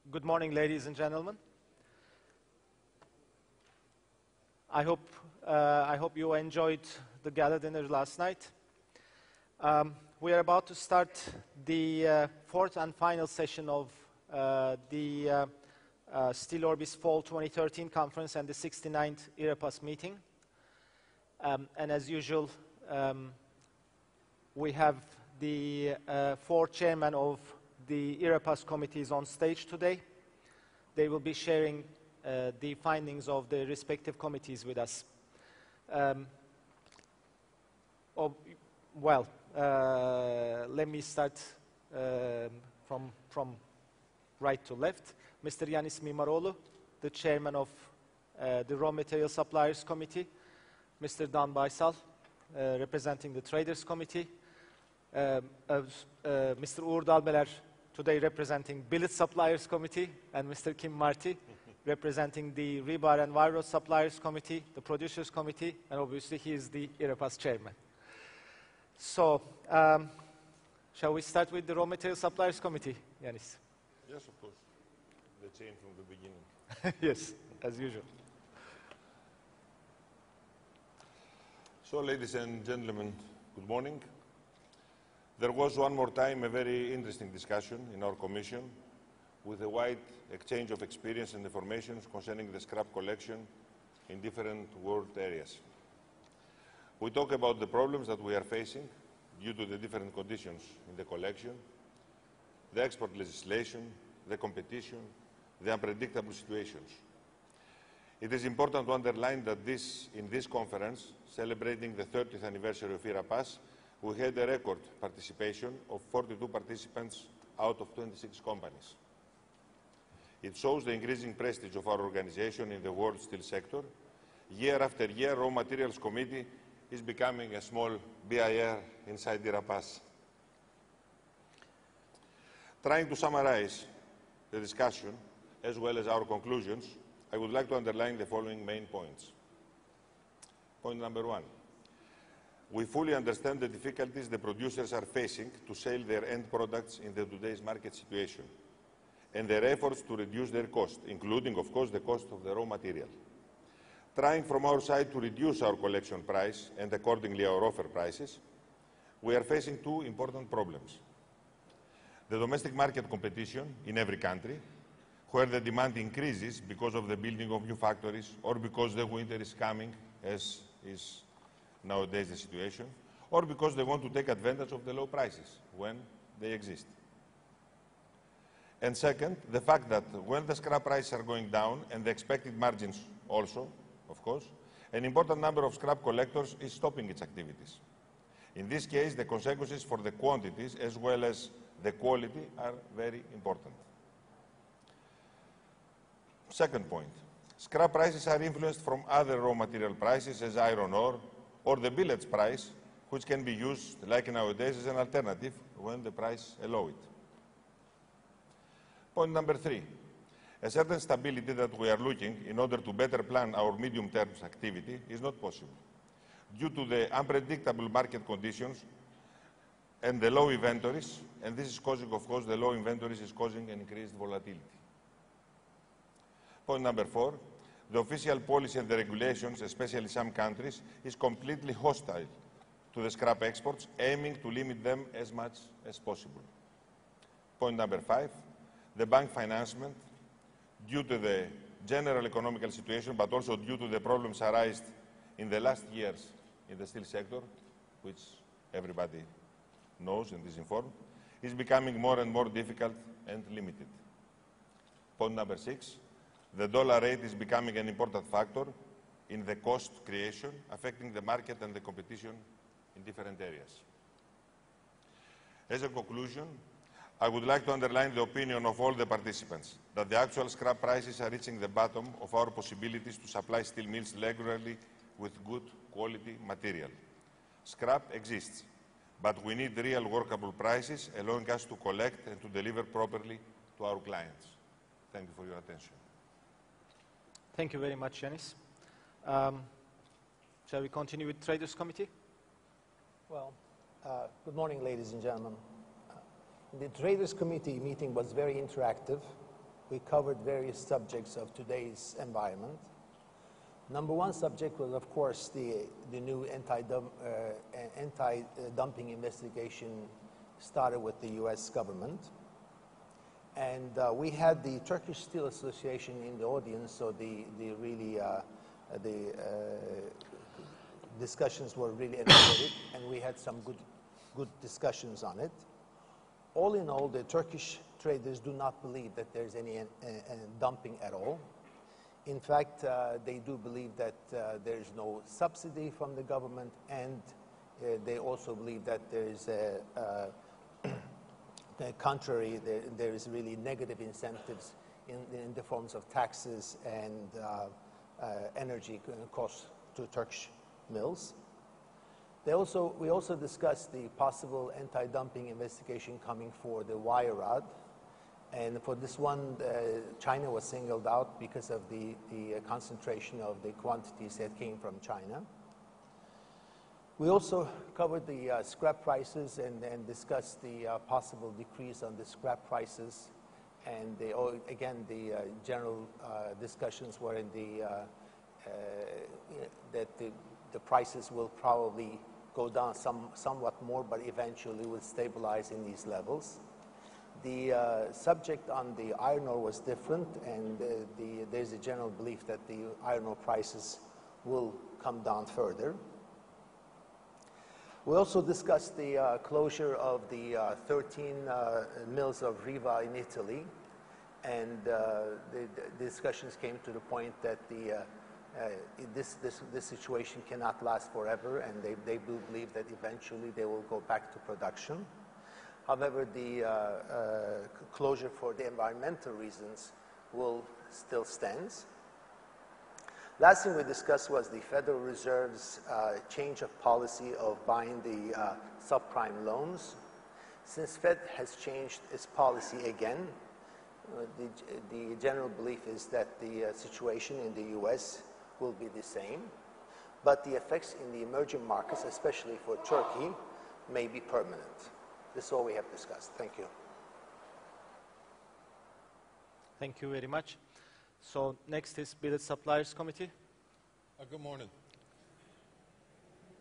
Good morning, ladies and gentlemen. I hope you enjoyed the gala dinner last night. We are about to start the fourth and final session of the SteelOrbis Fall 2013 Conference and the 69th IREPAS meeting. And as usual, we have the four chairmen of the IREPAS committees on stage today. They will be sharing the findings of the respective committees with us. Let me start from right to left. Mr. Yanis Mimaroğlu, the chairman of the Raw Material Suppliers Committee. Mr. Dan Baysal, representing the Traders Committee. Mr. Uğur Dalbeler, today representing Billet Suppliers Committee, and Mr. Kim Marty, representing the Rebar and Wire Rod Suppliers Committee, the Producers Committee, and obviously he is the IREPAS chairman. So, shall we start with the Raw Material Suppliers Committee, Yanis? Yes, of course. The chain from the beginning. Yes, as usual. So, ladies and gentlemen, good morning. There was one more time a very interesting discussion in our commission with a wide exchange of experience and information concerning the scrap collection in different world areas. We talk about the problems that we are facing due to the different conditions in the collection, the export legislation, the competition, the unpredictable situations. It is important to underline that in this conference, celebrating the 30th anniversary of IREPAS, we had a record participation of 42 participants out of 26 companies. It shows the increasing prestige of our organization in the world steel sector. Year after year, Raw Materials Committee is becoming a small BIR inside IREPAS. Trying to summarize the discussion, as well as our conclusions, I would like to underline the following main points. Point number one. We fully understand the difficulties the producers are facing to sell their end products in today's market situation, and their efforts to reduce their cost, including, of course, the cost of the raw material. Trying from our side to reduce our collection price and accordingly our offer prices, we are facing two important problems. The domestic market competition in every country, where the demand increases because of the building of new factories or because the winter is coming, as is nowadays the situation, or because they want to take advantage of the low prices when they exist. And second, the fact that when the scrap prices are going down and the expected margins also, of course, an important number of scrap collectors is stopping its activities. In this case, the consequences for the quantities as well as the quality are very important. Second point, scrap prices are influenced from other raw material prices as iron ore, or the billets price, which can be used, like nowadays, as an alternative when the price allows it. Point number three, a certain stability that we are looking in order to better plan our medium-term activity is not possible due to the unpredictable market conditions and the low inventories, and this is causing, of course, the low inventories is causing an increased volatility. Point number four, the official policy and the regulations, especially some countries, is completely hostile to the scrap exports, aiming to limit them as much as possible. Point number five, the bank financement, due to the general economical situation, but also due to the problems arised in the last years in the steel sector, which everybody knows and is informed, is becoming more and more difficult and limited. Point number six, the dollar rate is becoming an important factor in the cost creation, affecting the market and the competition in different areas. As a conclusion, I would like to underline the opinion of all the participants that the actual scrap prices are reaching the bottom of our possibilities to supply steel mills regularly with good quality material. Scrap exists, but we need real workable prices, allowing us to collect and to deliver properly to our clients. Thank you for your attention. Thank you very much, Yanis. Shall we continue with Traders Committee? Well, good morning, ladies and gentlemen. The Traders Committee meeting was very interactive. we covered various subjects of today's environment. Number one subject was, of course, the new anti-dumping investigation started with the U.S. government. And we had the Turkish Steel Association in the audience, so the discussions were really energetic, and we had some good discussions on it. All in all, the Turkish traders do not believe that there's any dumping at all. In fact, they do believe that there is no subsidy from the government, and they also believe that there is the contrary, there is really negative incentives in the forms of taxes and energy costs to Turkish mills. We also discussed the possible anti-dumping investigation coming for the wire rod. And for this one, China was singled out because of the concentration of the quantities that came from China. We also covered the scrap prices and discussed the possible decrease on the scrap prices. And again, the general discussions were in that the prices will probably go down somewhat more, but eventually will stabilize in these levels. The subject on the iron ore was different, and there's a general belief that the iron ore prices will come down further. We also discussed the closure of the 13 mills of Rebar in Italy, and the discussions came to the point that this situation cannot last forever, and they do believe that eventually they will go back to production. However, the closure for the environmental reasons will still stands. Last thing we discussed was the Federal Reserve's change of policy of buying the subprime loans. Since Fed has changed its policy again, the general belief is that the situation in the U.S. will be the same, but the effects in the emerging markets, especially for Turkey, may be permanent. This is all we have discussed. Thank you. Thank you very much. So next is Billet Suppliers Committee. Good morning.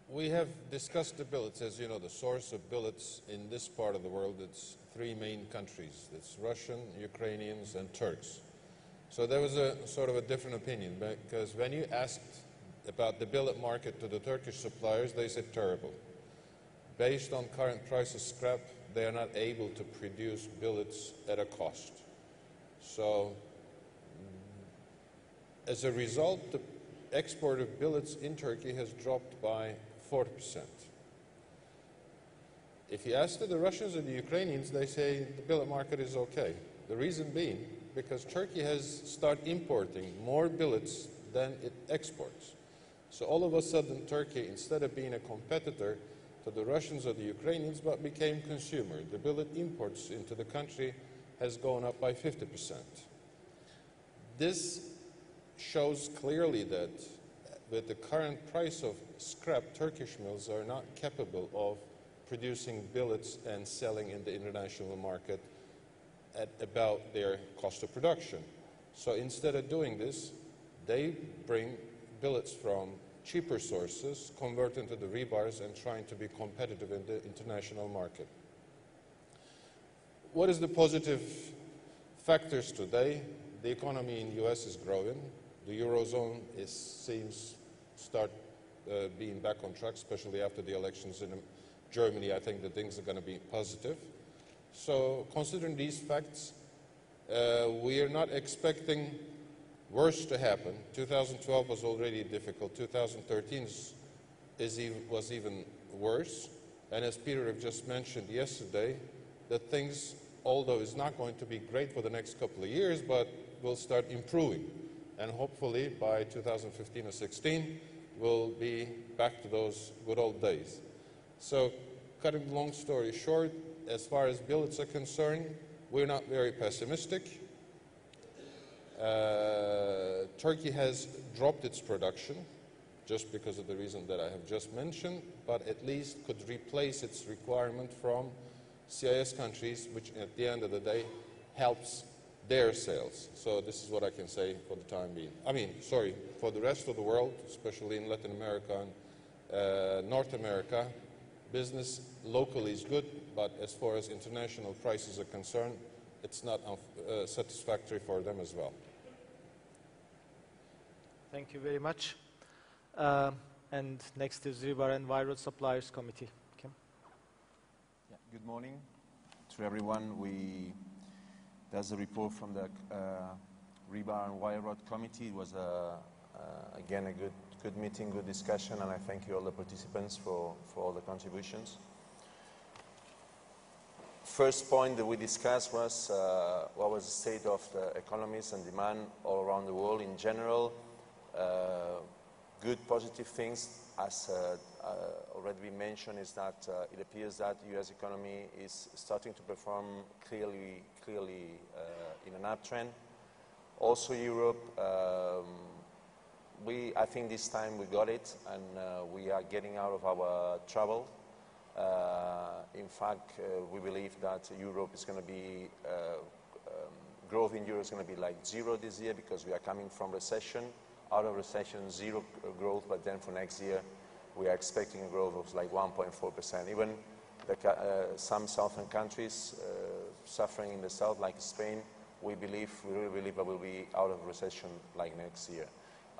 We have discussed the billets. As you know, the source of billets in this part of the world, it's three main countries. It's Russian, Ukrainians, and Turks. So there was a sort of a different opinion, because when you asked about the billet market to the Turkish suppliers, they said terrible. Based on current price of scrap, they are not able to produce billets at a cost. So as a result, the export of billets in Turkey has dropped by 40%. If you ask the Russians and the Ukrainians, they say the billet market is okay. The reason being, because Turkey has started importing more billets than it exports. So all of a sudden, Turkey, instead of being a competitor to the Russians or the Ukrainians, but became consumer. The billet imports into the country has gone up by 50%. This shows clearly that with the current price of scrap, Turkish mills are not capable of producing billets and selling in the international market at about their cost of production. So instead of doing this, they bring billets from cheaper sources, convert into the rebars, and trying to be competitive in the international market. What is the positive factors today? The economy in the U.S. is growing. The Eurozone seems start being back on track, especially after the elections in Germany. I think that things are going to be positive. So considering these facts, we are not expecting worse to happen. 2012 was already difficult. 2013 was even worse. And as Peter have just mentioned yesterday, that things, although it's not going to be great for the next couple of years, but will start improving. And hopefully by 2015 or 16, we'll be back to those good old days. So cutting the long story short, as far as billets are concerned, we're not very pessimistic. Turkey has dropped its production just because of the reason that I have just mentioned, but at least could replace its requirement from CIS countries, which at the end of the day helps their sales. So this is what I can say for the time being. I mean, sorry, for the rest of the world, especially in Latin America and North America, business locally is good, but as far as international prices are concerned, it's not satisfactory for them as well. Thank you very much. And next is Rebar and Wire Rod Suppliers Committee. Kim? Yeah, good morning to everyone. There's a report from the Rebar and Wire Rod Committee. It was, again, a good meeting, good discussion, and I thank you all the participants for all the contributions. First point that we discussed was what was the state of the economies and demand all around the world in general. Good positive things, as already been mentioned, is that it appears that the U.S. economy is starting to perform clearly in an uptrend. Also Europe, I think this time we got it, and we are getting out of our trouble. In fact, we believe that Europe is going to be, growth in Europe is going to be like 0 this year, because we are coming from recession. Out of recession, 0 growth, but then for next year, we are expecting a growth of like 1.4%. Even some southern countries suffering in the south, like Spain, we really believe that we'll be out of recession like next year.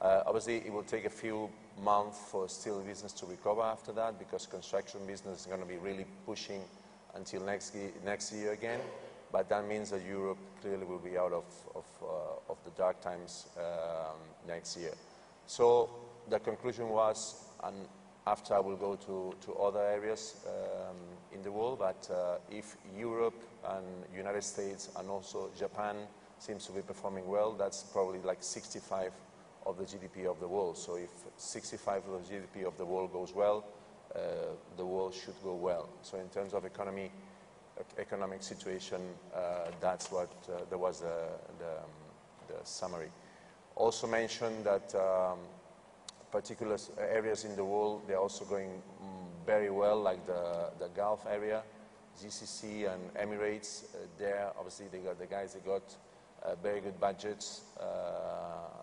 Obviously, it will take a few months for steel business to recover after that, because construction business is going to be really pushing until next year again. But that means that Europe clearly will be out of the dark times next year. So the conclusion was, and after I will go to other areas in the world, but if Europe and United States and also Japan seems to be performing well, that's probably like 65 of the GDP of the world. So if 65 of the GDP of the world goes well, the world should go well. So in terms of economic situation, that's what there was the summary. Also mentioned that particular areas in the world, they're also going very well, like the Gulf area, GCC and Emirates. There, obviously, they got very good budgets.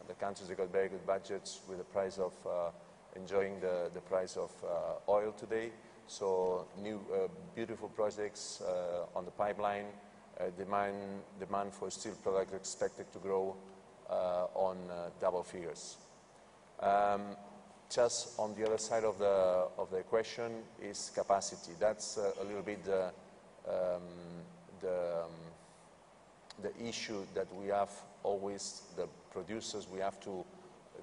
The countries, they got very good budgets with the price of enjoying the price of oil today. So new beautiful projects on the pipeline. Demand for steel products expected to grow on double figures. Just on the other side of the equation is capacity. That's a little bit the issue that we have always. The producers,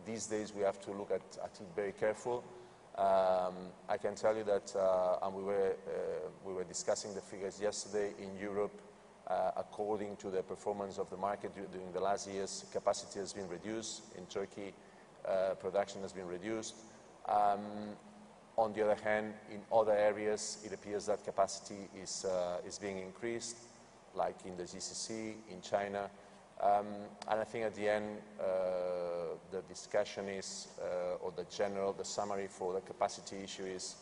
these days we have to look at it very careful. I can tell you that, and we were discussing the figures yesterday in Europe. According to the performance of the market during the last years, capacity has been reduced. In Turkey, production has been reduced. On the other hand, in other areas, it appears that capacity is being increased, like in the GCC, in China. And I think at the end, the discussion is, or the summary for the capacity issue is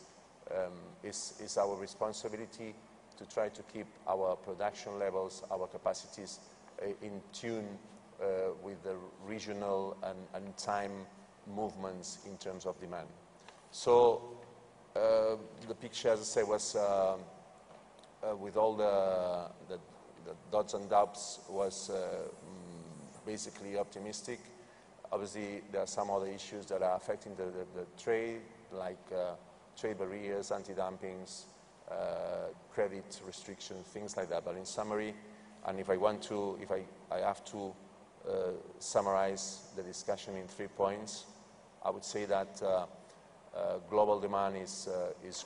our responsibility to try to keep our production levels, our capacities in tune with the regional and time movements in terms of demand. So the picture, as I say, was with all the dots and doubts, was basically optimistic. Obviously, there are some other issues that are affecting the trade, like trade barriers, anti-dumpings, credit restrictions, things like that. But in summary, and if I have to summarize the discussion in 3 points, I would say that global demand is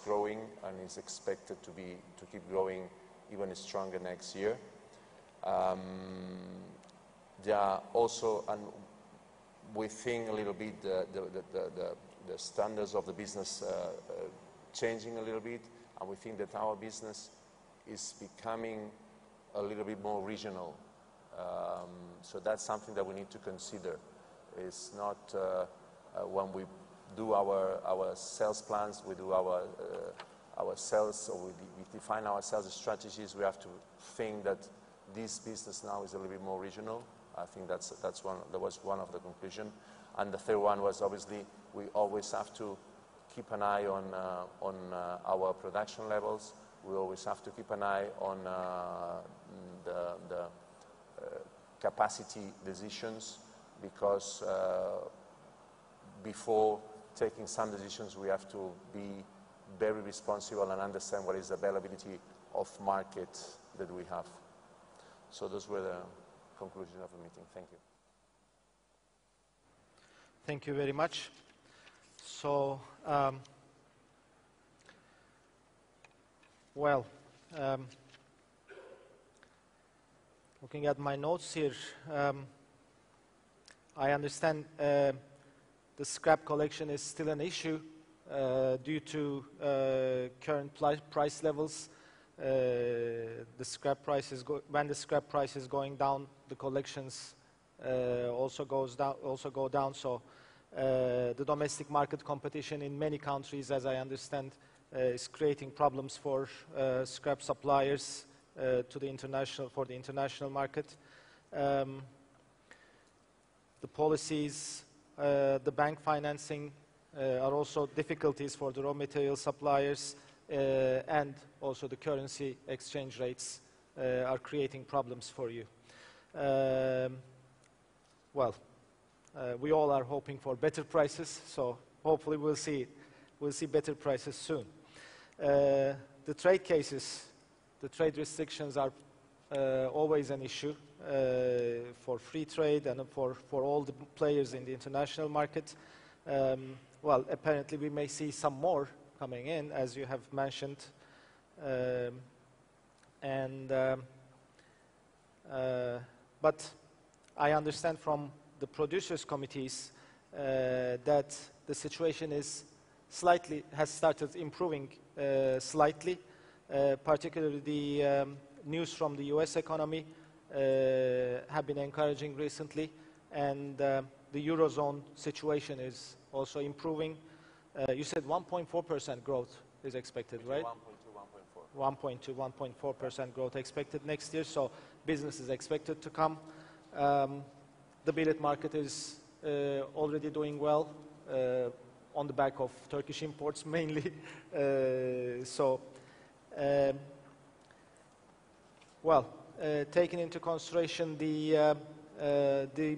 growing and is expected to keep growing even stronger next year. There are also, and we think a little bit the standards of the business changing a little bit, and we think that our business is becoming a little bit more regional. So that's something that we need to consider. It's not when we do our sales plans, we do our sales, or we define our sales strategies, we have to think that this business now is a little bit more regional. I think that was one of the conclusions. And the third one was obviously we always have to keep an eye on our production levels. We always have to keep an eye on the capacity decisions, because before taking some decisions we have to be very responsible and understand what is the availability of market that we have. So those were the conclusions of the meeting. Thank you. Thank you very much. So, looking at my notes here, I understand the scrap collection is still an issue due to current price levels. When the scrap price is going down, the collections also go down. So the domestic market competition in many countries, as I understand, is creating problems for scrap suppliers for the international market. The policies, the bank financing are also difficulties for the raw material suppliers, and also the currency exchange rates are creating problems for you. We all are hoping for better prices, so hopefully we'll see better prices soon. The trade cases, the trade restrictions are always an issue for free trade and for all the players in the international market. Apparently we may see some more coming in, as you have mentioned, but I understand from the producers' committees that the situation has started improving slightly, particularly the news from the US economy have been encouraging recently, and the Eurozone situation is also improving. You said 1.4% growth is expected, right? 1.2, 1.4% growth expected next year, so business is expected to come. The billet market is already doing well on the back of Turkish imports mainly. Taking into consideration the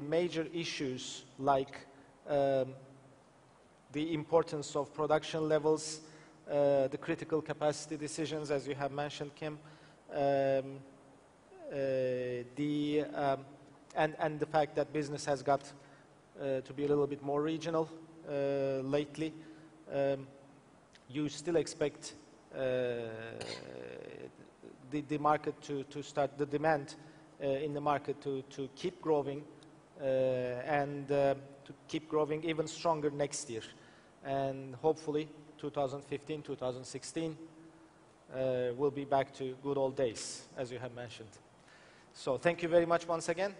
major issues like the importance of production levels, the critical capacity decisions, as you have mentioned, Kim, and the fact that business has got to be a little bit more regional lately, you still expect the market to start, the demand in the market to keep growing and to keep growing even stronger next year. And hopefully 2015, 2016 will be back to good old days, as you have mentioned. So thank you very much once again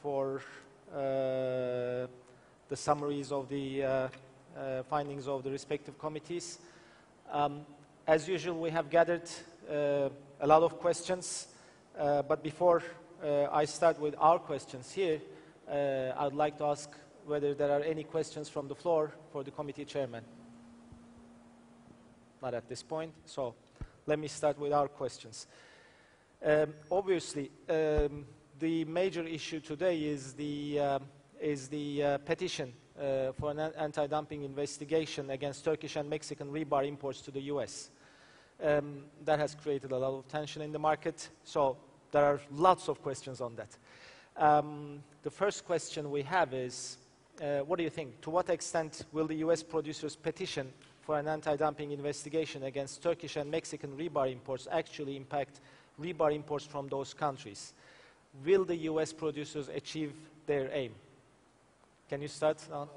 for the summaries of the findings of the respective committees. As usual, we have gathered a lot of questions, but before I start with our questions here, I would like to ask whether there are any questions from the floor for the committee chairman. Not at this point, so let me start with our questions. Obviously, the major issue today is the petition for an anti-dumping investigation against Turkish and Mexican rebar imports to the US. That has created a lot of tension in the market, so there are lots of questions on that. The first question we have is, what do you think? To what extent will the US producers' petition for an anti-dumping investigation against Turkish and Mexican rebar imports actually impact rebar imports from those countries? Will the US producers achieve their aim? Can you start now?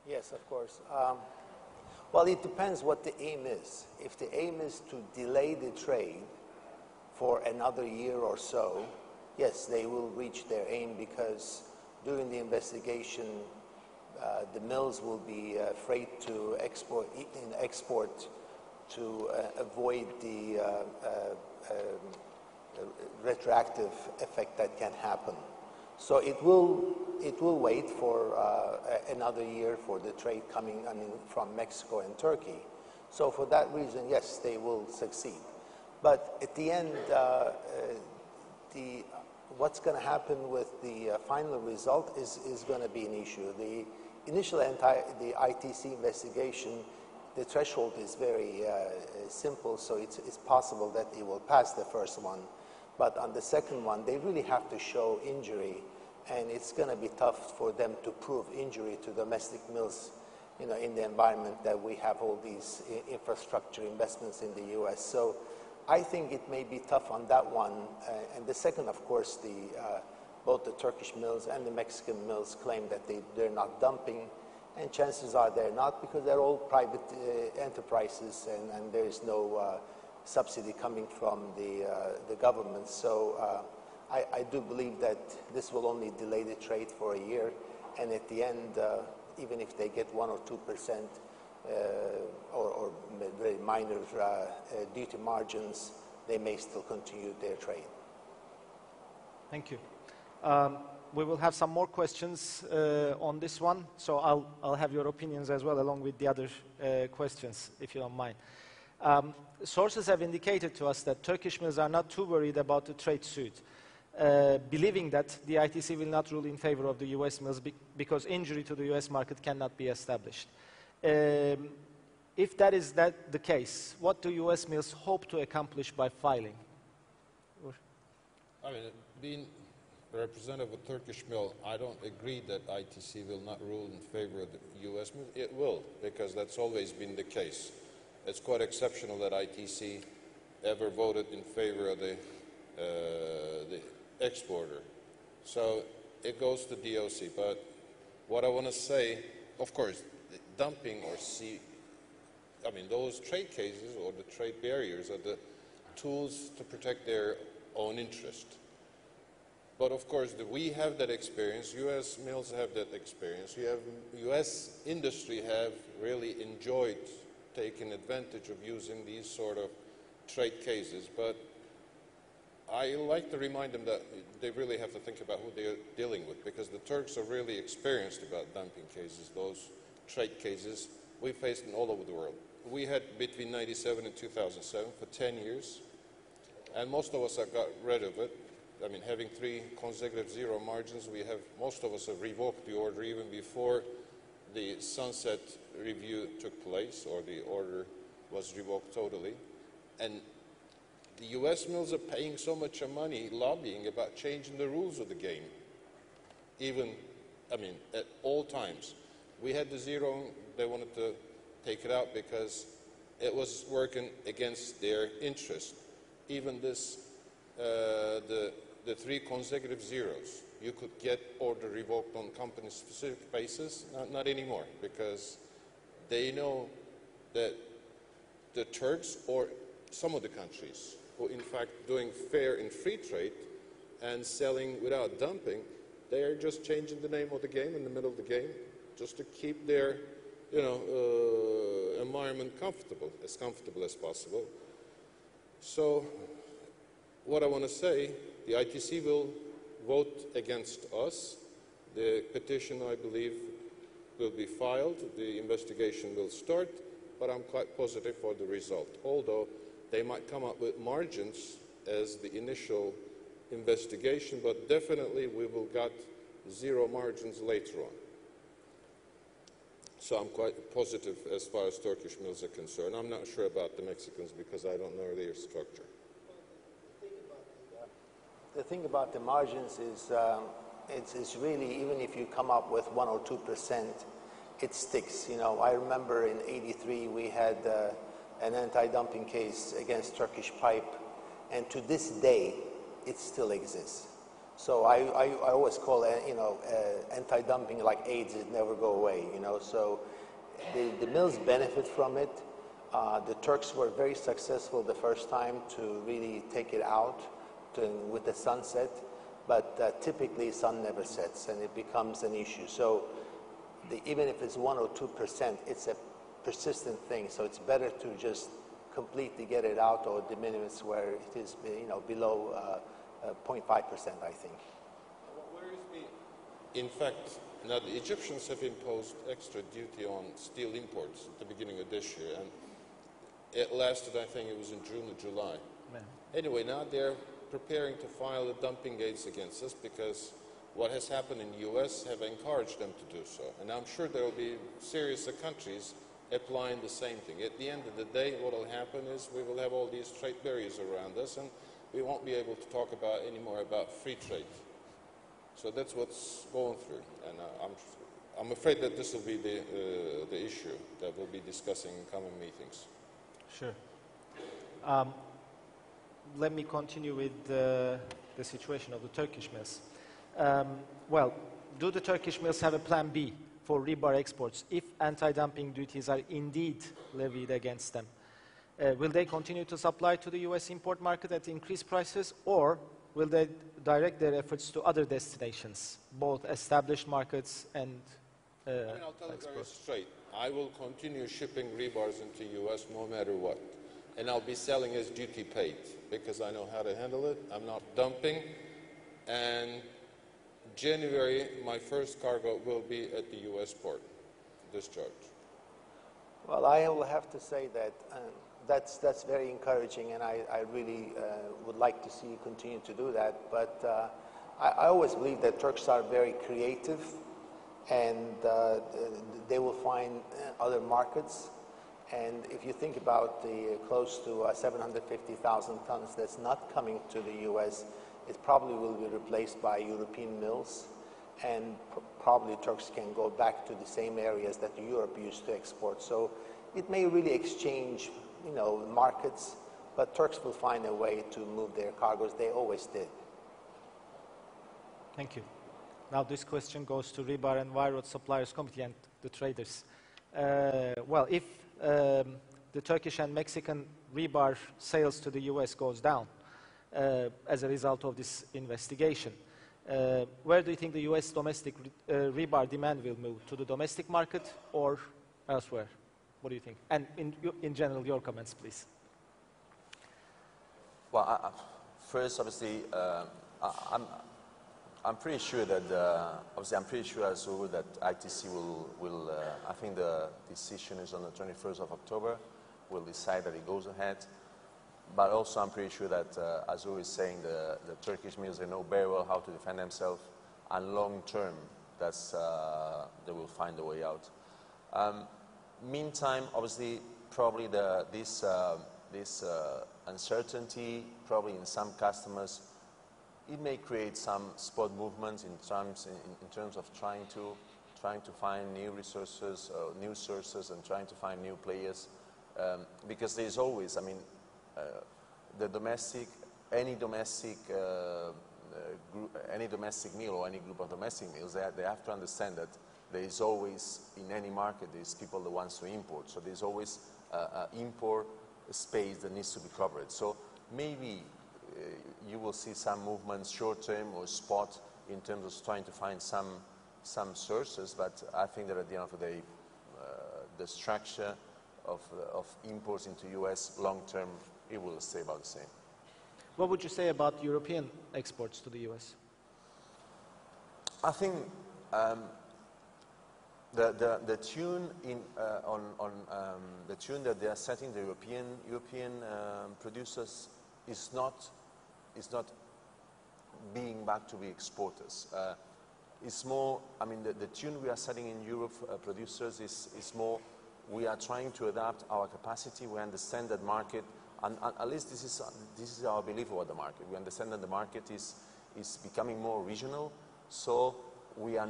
Yes, of course. Well, it depends what the aim is. If the aim is to delay the trade for another year or so, yes, they will reach their aim, because during the investigation, the mills will be afraid to export to avoid the retroactive effect that can happen. So it will wait for another year for the trade coming, from Mexico and Turkey. So for that reason, yes, they will succeed. But at the end, what's going to happen with the final result is going to be an issue. The initial the ITC investigation, the threshold is very simple, so it's possible that it will pass the first one. But on the second one, they really have to show injury, and it's going to be tough for them to prove injury to domestic mills, in the environment that we have all these infrastructure investments in the U.S. So I think it may be tough on that one. And the second, of course, both the Turkish mills and the Mexican mills claim that they're not dumping, and chances are they're not, because they're all private enterprises, and there is no subsidy coming from the government. So I do believe that this will only delay the trade for a year, and at the end, even if they get 1 or 2% or very minor duty margins, they may still continue their trade. Thank you. We will have some more questions on this one, so I'll have your opinions as well along with the other questions, if you don't mind. Sources have indicated to us that Turkish mills are not too worried about the trade suit, believing that the ITC will not rule in favor of the US mills because injury to the US market cannot be established. If that is the case, what do US mills hope to accomplish by filing? I mean, being a representative of a Turkish mill, I don't agree that ITC will not rule in favor of the US mills. It will, because that's always been the case. It's quite exceptional that ITC ever voted in favor of the exporter. So it goes to DOC. But what I want to say, of course, dumping or those trade cases or the trade barriers are the tools to protect their own interest. But of course, we have that experience. U.S. mills have that experience. U.S. industry have really enjoyed taking advantage of using these sort of trade cases. But I like to remind them that they really have to think about who they're dealing with, because the Turks are really experienced about dumping cases, those trade cases we faced in all over the world. We had between 1997 and 2007 for 10 years, and most of us have got rid of it. I mean, having 3 consecutive zero margins, most of us have revoked the order even before the sunset review took place, or the order was revoked totally. And the U.S. mills are paying so much money lobbying about changing the rules of the game. At all times. We had the zero, they wanted to take it out because it was working against their interest. Even this, the 3 consecutive zeros, you could get order revoked on company-specific basis. Not anymore, because they know that the Turks, or some of the countries who in fact doing fair and free trade and selling without dumping, they are just changing the name of the game in the middle of the game, just to keep their environment comfortable as possible. So what I want to say, the ITC will vote against us. The petition, I believe, will be filed. The investigation will start, but I'm quite positive for the result. Although they might come up with margins as the initial investigation, but definitely we will get zero margins later on. So I'm quite positive as far as Turkish mills are concerned. I'm not sure about the Mexicans because I don't know their structure. The thing about the margins is it's really, even if you come up with 1 or 2%, it sticks. I remember in '83 we had an anti-dumping case against Turkish pipe, and to this day it still exists. So I always call anti-dumping like AIDS, it never go away. So the mills benefit from it. The Turks were very successful the first time to really take it out with the sunset, but typically sun never sets and it becomes an issue. So even if it's 1 or 2%, it's a persistent thing. So it's better to just completely get it out, or de minimis where it is, below 0.5%, I think. What worries me, in fact, now the Egyptians have imposed extra duty on steel imports at the beginning of this year, and it lasted, I think it was in June or July. Man. Anyway, now they're preparing to file the dumping gates against us because what has happened in the U.S. have encouraged them to do so. And I'm sure there will be series of countries applying the same thing. At the end of the day, what will happen is we will have all these trade barriers around us, and we won't be able to talk about anymore about free trade. So that's what's going through. And I'm afraid that this will be the issue that we'll be discussing in coming meetings. Sure. Let me continue with the situation of the Turkish mills. Well, do the Turkish mills have a plan B for rebar exports if anti-dumping duties are indeed levied against them? Will they continue to supply to the U.S. import market at increased prices, or will they direct their efforts to other destinations, both established markets and I'll tell you very straight. I will continue shipping rebars into the U.S. no matter what. And I'll be selling as duty paid because I know how to handle it. I'm not dumping. And January, my first cargo will be at the U.S. port, discharge. Well, I will have to say that that's very encouraging, and I really would like to see you continue to do that. But I always believe that Turks are very creative, and they will find other markets. And if you think about the close to 750,000 tons that's not coming to the U.S., it probably will be replaced by European mills, and probably Turks can go back to the same areas that Europe used to export. So it may really exchange, markets, but Turks will find a way to move their cargoes. They always did. Thank you. Now this question goes to Rebar and Wire Rod Suppliers Committee and the traders. Well, if the Turkish and Mexican rebar sales to the U.S. goes down as a result of this investigation, where do you think the U.S. domestic rebar demand will move? To the domestic market or elsewhere? What do you think? And in general, your comments, please. Well, first, obviously, I'm pretty sure that, as well, that ITC will I think the decision is on the 21st of October, will decide that it goes ahead. But also I'm pretty sure that, as we were saying, the Turkish mills, they know very well how to defend themselves, and long term, they will find a way out. Meantime, obviously, probably this uncertainty, probably in some customers, it may create some spot movements in terms of trying to find new resources, new sources, and trying to find new players, because there's always, any domestic mill or any group of domestic mills, they have to understand that there is always, in any market, there's people that wants to import. So there's always import space that needs to be covered. So maybe you will see some movements short-term or spot in terms of trying to find some sources, but I think that at the end of the day, the structure of imports into U.S. long-term, it will stay about the same. What would you say about European exports to the U.S.? I think the tune the tune that they are setting, the European producers, is not being back to be exporters. It's more, the tune we are setting in Europe, producers, is more, we are trying to adapt our capacity. We understand that market, and at least this is our belief about the market. We understand that the market is becoming more regional, so we are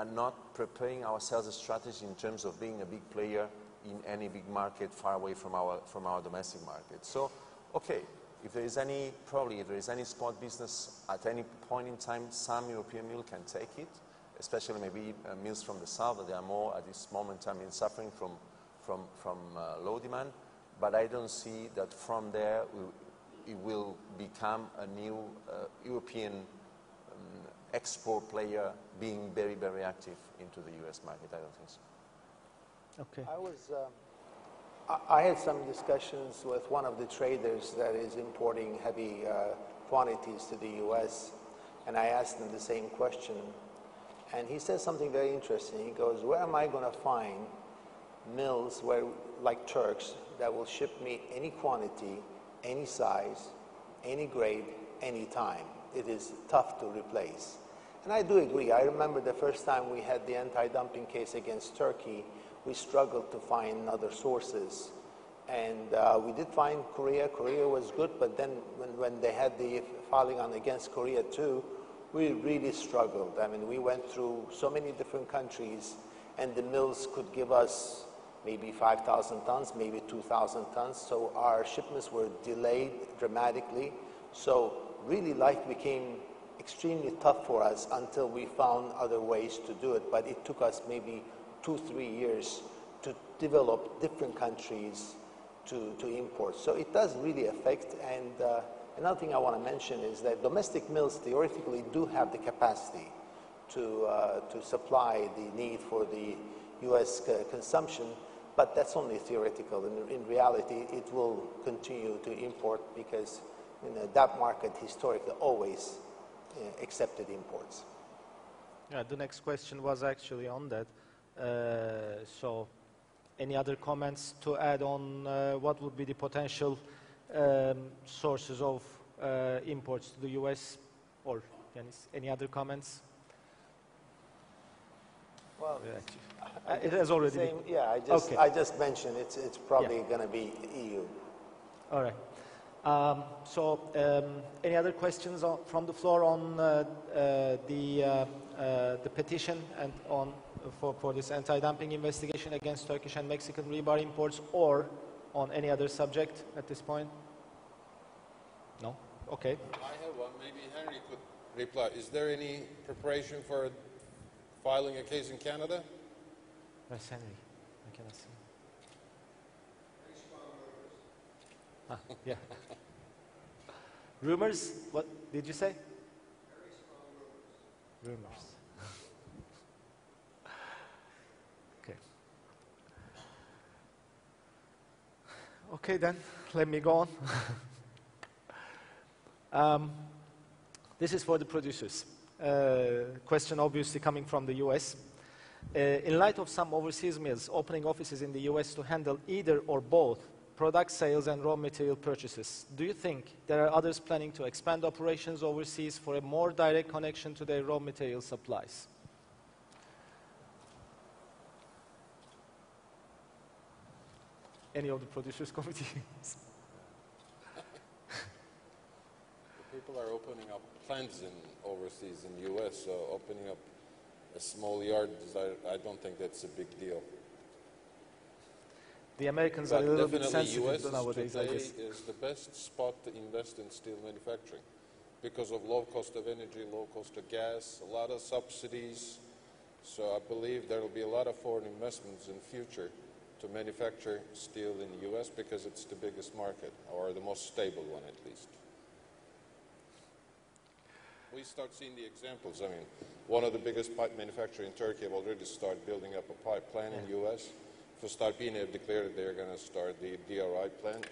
not preparing ourselves a strategy in terms of being a big player in any big market far away from our domestic market. So, okay, if there is any spot business at any point in time, some European mill can take it, especially maybe mills from the south that they are more at this moment in time suffering from low demand. But I don't see that from there it will become a new European export player being very, very active into the U.S. market. I don't think so. Okay. I had some discussions with one of the traders that is importing heavy quantities to the U.S., and I asked him the same question. And he said something very interesting. He goes, where am I going to find mills where, like Turks, that will ship me any quantity, any size, any grade, any time? It is tough to replace. And I do agree. I remember the first time we had the anti-dumping case against Turkey, we struggled to find other sources. And we did find Korea. Korea was good, but then when they had the filing on against Korea too, we really struggled. I mean, we went through so many different countries, and the mills could give us maybe 5,000 tons, maybe 2,000 tons. So our shipments were delayed dramatically. So really life became extremely tough for us until we found other ways to do it. But it took us maybe 2-3 years to develop different countries to import. So it does really affect. And another thing I want to mention is that domestic mills theoretically do have the capacity to supply the need for the U.S. consumption, but that's only theoretical. In reality, it will continue to import because that market historically always accepted imports. Yeah, the next question was actually on that. So any other comments to add on what would be the potential sources of imports to the U.S. or any other comments? Well, it has already been. Yeah, I just mentioned it's probably going to be EU. All right. So any other questions from the floor on the petition and on for this anti-dumping investigation against Turkish and Mexican rebar imports, or on any other subject at this point? No? Okay. I have one. Maybe Henry could reply. Is there any preparation for filing a case in Canada? Where's Henry? I cannot see. Yeah. Rumors? What did you say? Very strong Rumors. Okay. Okay then, let me go on. This is for the producers. Question obviously coming from the US. In light of some overseas mills opening offices in the US to handle either or both product sales and raw material purchases, do you think there are others planning to expand operations overseas for a more direct connection to their raw material supplies? Any of the producers' committees? People are opening up plants overseas in the U.S., so opening up a small yard, I don't think that's a big deal. The Americans are a little bit sensitive US nowadays, I guess. is the best spot to invest in steel manufacturing because of low cost of energy, low cost of gas, a lot of subsidies. So I believe there will be a lot of foreign investments in future to manufacture steel in the U.S. because it's the biggest market, or the most stable one at least. We start seeing the examples. I mean, one of the biggest pipe manufacturers in Turkey have already started building up a pipe plant in the U.S. Voestalpine have declared they're going to start the DRI plant.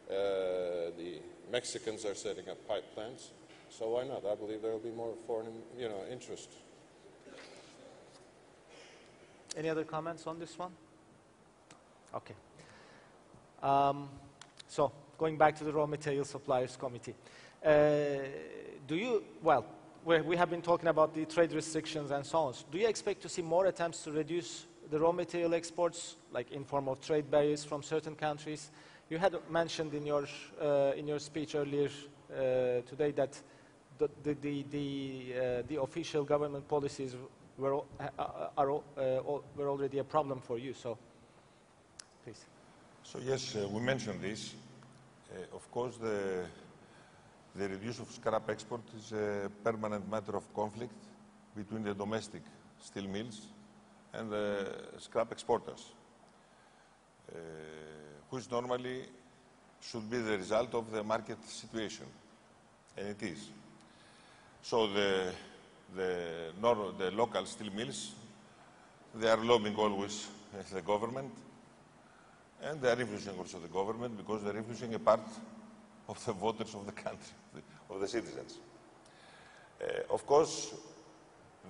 The Mexicans are setting up pipe plants. So why not? I believe there will be more foreign, interest. Any other comments on this one? Okay. So going back to the Raw Material Suppliers Committee. We have been talking about the trade restrictions and so on. Do you expect to see more attempts to reduce the raw material exports, like in form of trade barriers from certain countries? You had mentioned in your speech earlier today that the official government policies were already a problem for you. So, please. So yes, we mentioned this. Of course, the reduce of scrap export is a permanent matter of conflict between the domestic steel mills and the scrap exporters, which normally should be the result of the market situation, and it is. So the local steel mills, they are lobbying always the government, And they are influencing also the government because they are influencing a part of the voters of the country, of the citizens. Of course,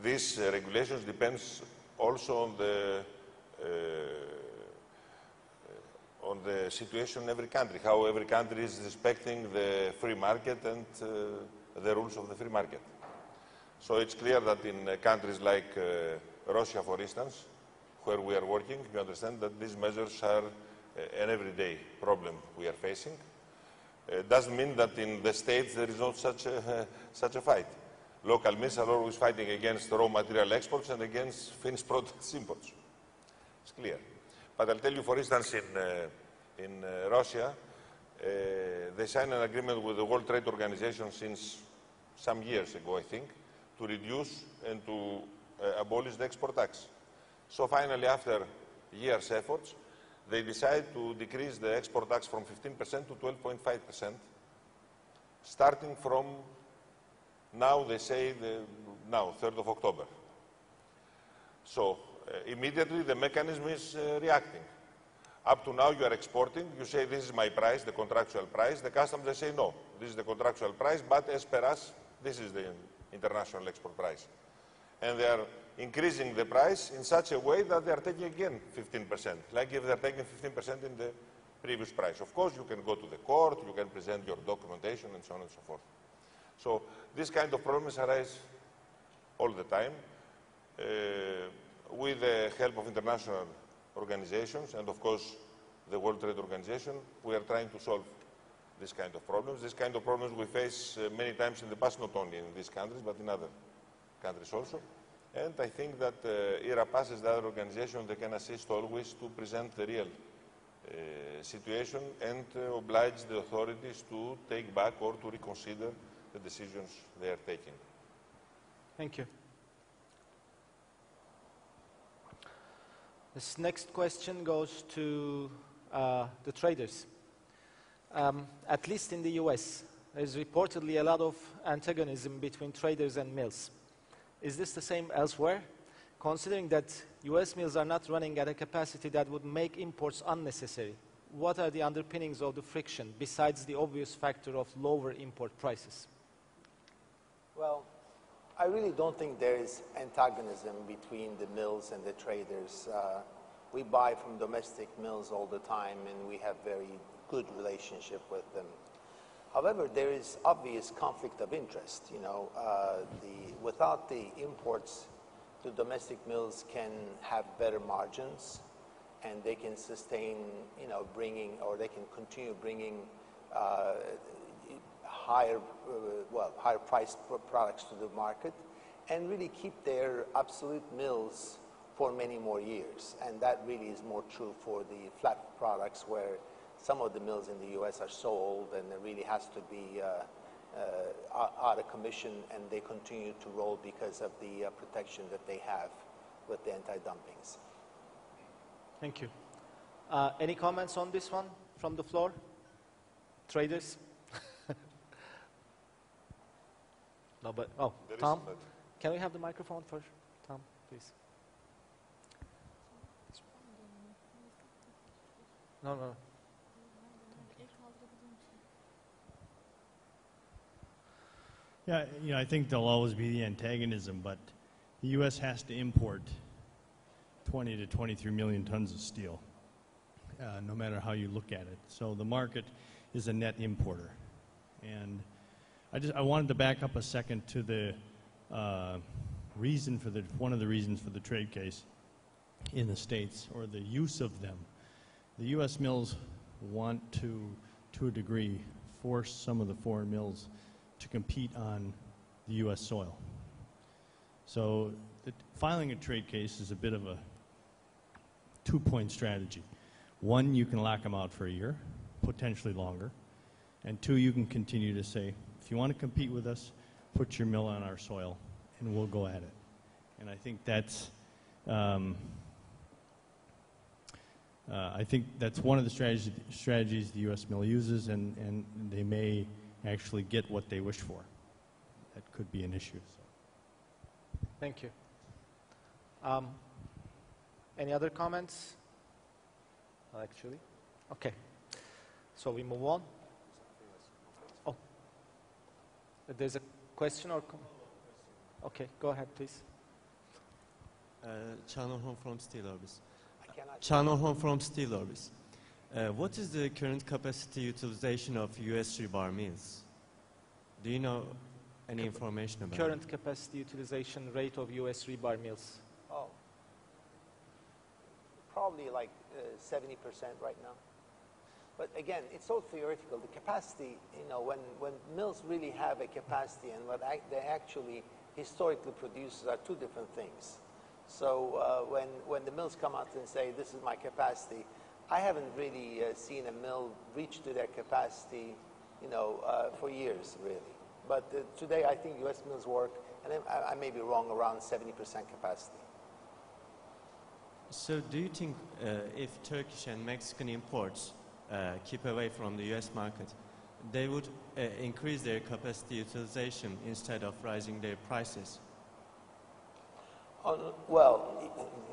these regulations depends also on the situation in every country, how every country is respecting the free market and the rules of the free market. So it's clear that in countries like Russia, for instance, where we are working, you understand that these measures are an everyday problem we are facing. It doesn't mean that in the States there is not such a fight. Local mills are always fighting against raw material exports and against finished products imports. It's clear. But I'll tell you, for instance, in Russia, they signed an agreement with the World Trade Organization since some years ago, I think, to reduce and to abolish the export tax. So finally, after years' efforts, they decided to decrease the export tax from 15% to 12.5%, starting from now, they say, now, 3rd of October. So immediately the mechanism is reacting. Up to now you are exporting, you say this is my price, the contractual price. The customs, they say no, this is the contractual price, but as per us, this is the international export price. And they are increasing the price in such a way that they are taking again 15%, like if they are taking 15% in the previous price. Of course, you can go to the court, you can present your documentation, and so on and so forth. So these kind of problems arise all the time. With the help of international organizations and, of course, the World Trade Organization, we are trying to solve this kind of problems. This kind of problems we face many times in the past, not only in these countries, but in other countries also. And I think that IREPAS, as the other organization, they can assist always to present the real situation and oblige the authorities to take back or to reconsider the decisions they are taking. Thank you. This next question goes to the traders. At least in the US, there's reportedly a lot of antagonism between traders and mills. Is this the same elsewhere? Considering that US mills are not running at a capacity that would make imports unnecessary, what are the underpinnings of the friction besides the obvious factor of lower import prices? Well, I really don't think there is antagonism between the mills and the traders. We buy from domestic mills all the time, and we have very good relationship with them. However, there is obvious conflict of interest. You know, without the imports, the domestic mills can have better margins, and they can sustain, you know, they can continue bringing higher priced products to the market and really keep their absolute mills for many more years. And that really is more true for the flat products, where some of the mills in the U.S. are so old and it really has to be out of commission, and they continue to roll because of the protection that they have with the anti-dumpings. Thank you. Any comments on this one from the floor? Traders? No, but, oh, Tom, can we have the microphone first? Tom, please. No. Yeah, you know, I think there'll always be the antagonism, but the U.S. has to import 20 to 23 million tons of steel, no matter how you look at it. So the market is a net importer. And I wanted to back up a second to the one of the reasons for the trade case in the States, or the use of them. The U.S. mills want to a degree, force some of the foreign mills to compete on the U.S. soil. So filing a trade case is a bit of a two-point strategy. One, you can lock them out for a year, potentially longer. And two, you can continue to say, if you want to compete with us, put your mill on our soil and we'll go at it. And I think that's one of the strategies the U.S. mill uses, and they may actually get what they wish for. That could be an issue. So. Thank you. Any other comments? Actually, Okay. So we move on. Oh, there's a question or okay, go ahead, please. Chanorhon from SteelOrbis. cannot- Chanorhon from SteelOrbis. What is the current capacity utilization of US rebar mills? Do you know any information about Current capacity utilization rate of US rebar mills. Oh, probably like 70% right now. But again, it's all theoretical. The capacity, you know, when mills really have a capacity and what they actually historically produce are two different things. So when the mills come out and say, this is my capacity, I haven't really seen a mill reach to their capacity, you know, for years, really. But today, I think U.S. mills work, and I may be wrong, around 70% capacity. So do you think if Turkish and Mexican imports keep away from the US market, they would increase their capacity utilization instead of rising their prices? Well,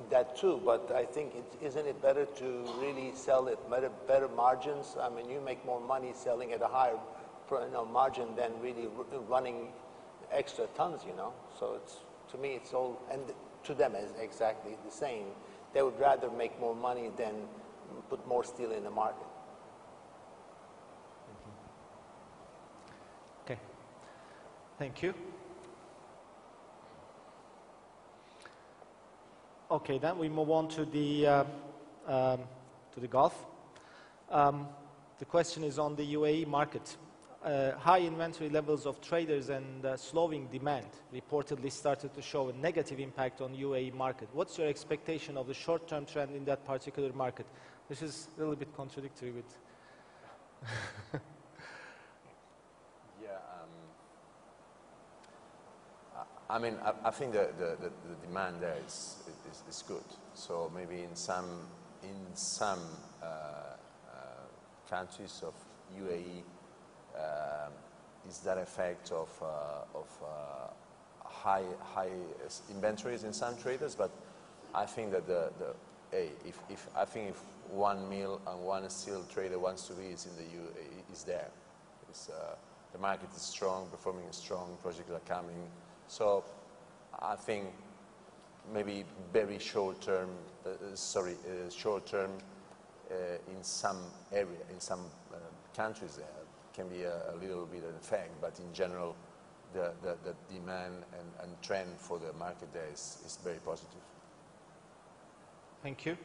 that too, but I think isn't it better to really sell at better margins? I mean, you make more money selling at a higher margin than really running extra tons, you know. So it's, to me, it's all, and to them is exactly the same. They would rather make more money than put more steel in the market. Okay. Thank you. Okay, then we move on to the Gulf. The question is on the UAE market. High inventory levels of traders and slowing demand reportedly started to show a negative impact on UAE market. What's your expectation of the short-term trend in that particular market? This is a little bit contradictory with... I mean, I think the demand there is good. So maybe in some countries of UAE, is that effect of high inventories in some traders, but I think that if one mill and one steel trader wants to be, is in the UAE, is there. The market is strong, performing strong, projects are coming. So I think maybe very short term, in some area, in some countries there can be a little bit of effect, but in general, the demand and trend for the market there is very positive. Thank you.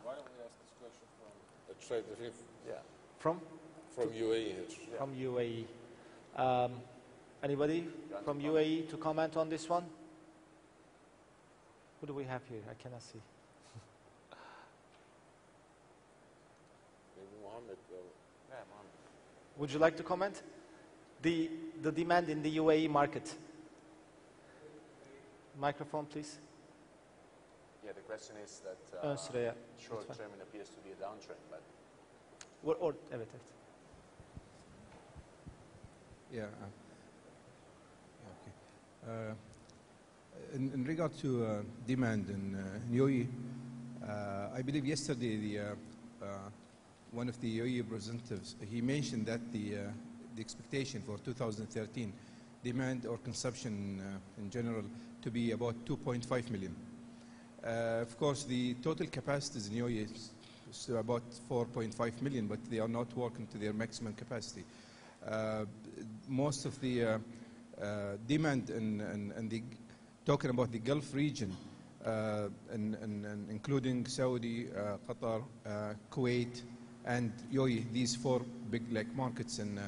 Why don't we ask this question from a trader? Yeah. From UAE. From UAE. Anybody from UAE to comment on this one? Who do we have here? I cannot see. Maybe Mohammed. Yeah, Mohammed. Would you like to comment? The demand in the UAE market. Microphone, please. Yeah, the question is that Sıraya. short term it appears to be a downtrend, but Evet. Yeah. Okay. In regard to demand in UAE, I believe yesterday one of the UAE representatives, he mentioned that the expectation for 2013 demand or consumption in general to be about 2.5 million. Of course, the total capacities in UAE is about 4.5 million, but they are not working to their maximum capacity. Most of the demand and the talking about the Gulf region, including Saudi, Qatar, Kuwait, and UAE, these four big markets in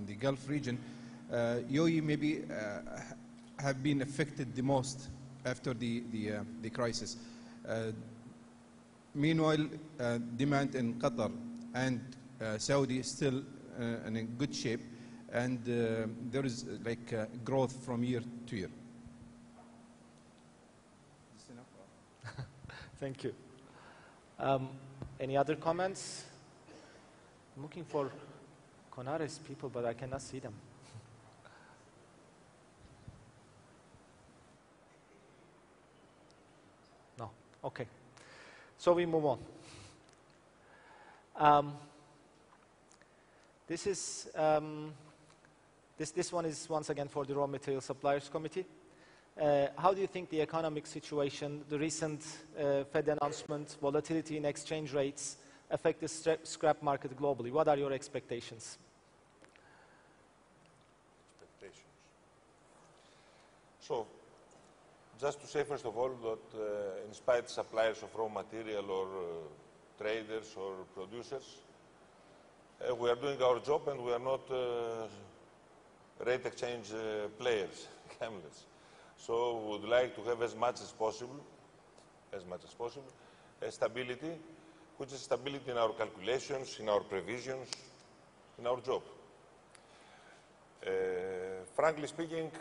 the Gulf region, UAE maybe have been affected the most after the crisis. Meanwhile, demand in Qatar and Saudi is still in good shape, and there is growth from year to year. Thank you. Any other comments? I'm looking for Conares people, but I cannot see them. No. Okay. So we move on. This is this one is once again for the Raw Material Suppliers Committee. How do you think the economic situation, the recent Fed announcement, volatility in exchange rates affect the scrap market globally? What are your expectations? So, just to say first of all that in spite suppliers of raw material or traders or producers, we are doing our job and we are not rate exchange players, gamblers. So we would like to have as much as possible, stability, which is stability in our calculations, in our provisions, in our job. Frankly speaking,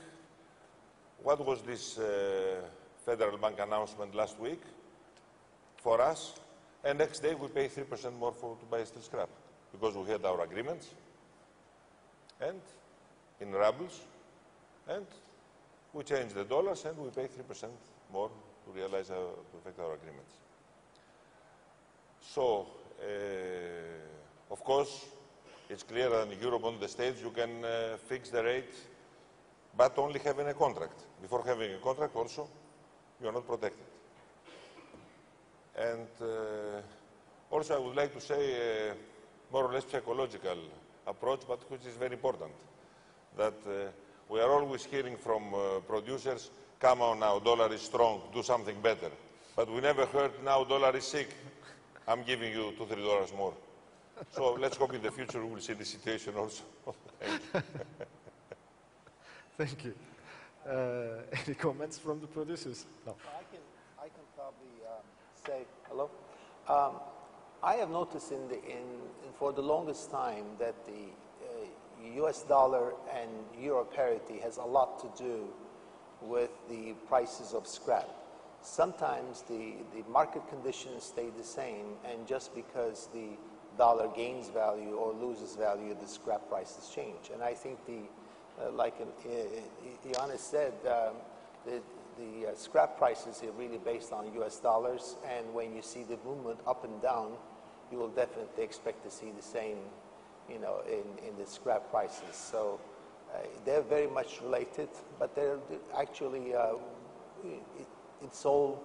what was this Federal Bank announcement last week for us? And next day we pay 3% more to buy steel scrap because we had our agreements and in rubles, and we change the dollars and we pay 3% more to realize to effect our agreements. So, of course, it's clear that in Europe on the States you can fix the rate, but only having a contract. Before having a contract also, you are not protected. And also I would like to say more or less psychological approach, but which is very important, that we are always hearing from producers, come on now, dollar is strong, do something better. But we never heard, now dollar is sick, I'm giving you $2, $3 more. So let's hope in the future we will see the situation also. Thank you. Thank you. Any comments from the producers? No. I can probably say hello. I have noticed for the longest time that the U.S. dollar and euro parity has a lot to do with the prices of scrap. Sometimes the market conditions stay the same, and just because the dollar gains value or loses value, the scrap prices change. And I think like Ioannis said, the scrap prices are really based on U.S. dollars, and when you see the movement up and down, you will definitely expect to see the same, in the scrap prices. So they're very much related, but they're actually, it's all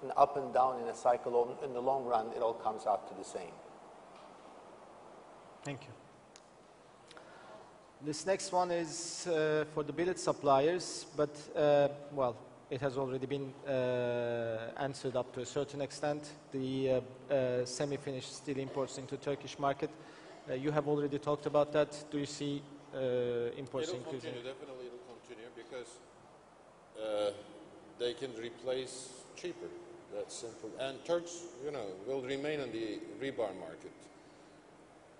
an up and down in a cycle. In the long run, it all comes out to the same. Thank you. This next one is for the billet suppliers, but, well, it has already been answered up to a certain extent. The semi-finished steel imports into Turkish market, you have already talked about that. Do you see imports increasing? Definitely it'll continue because they can replace cheaper. That's simple. And Turks, will remain in the rebar market.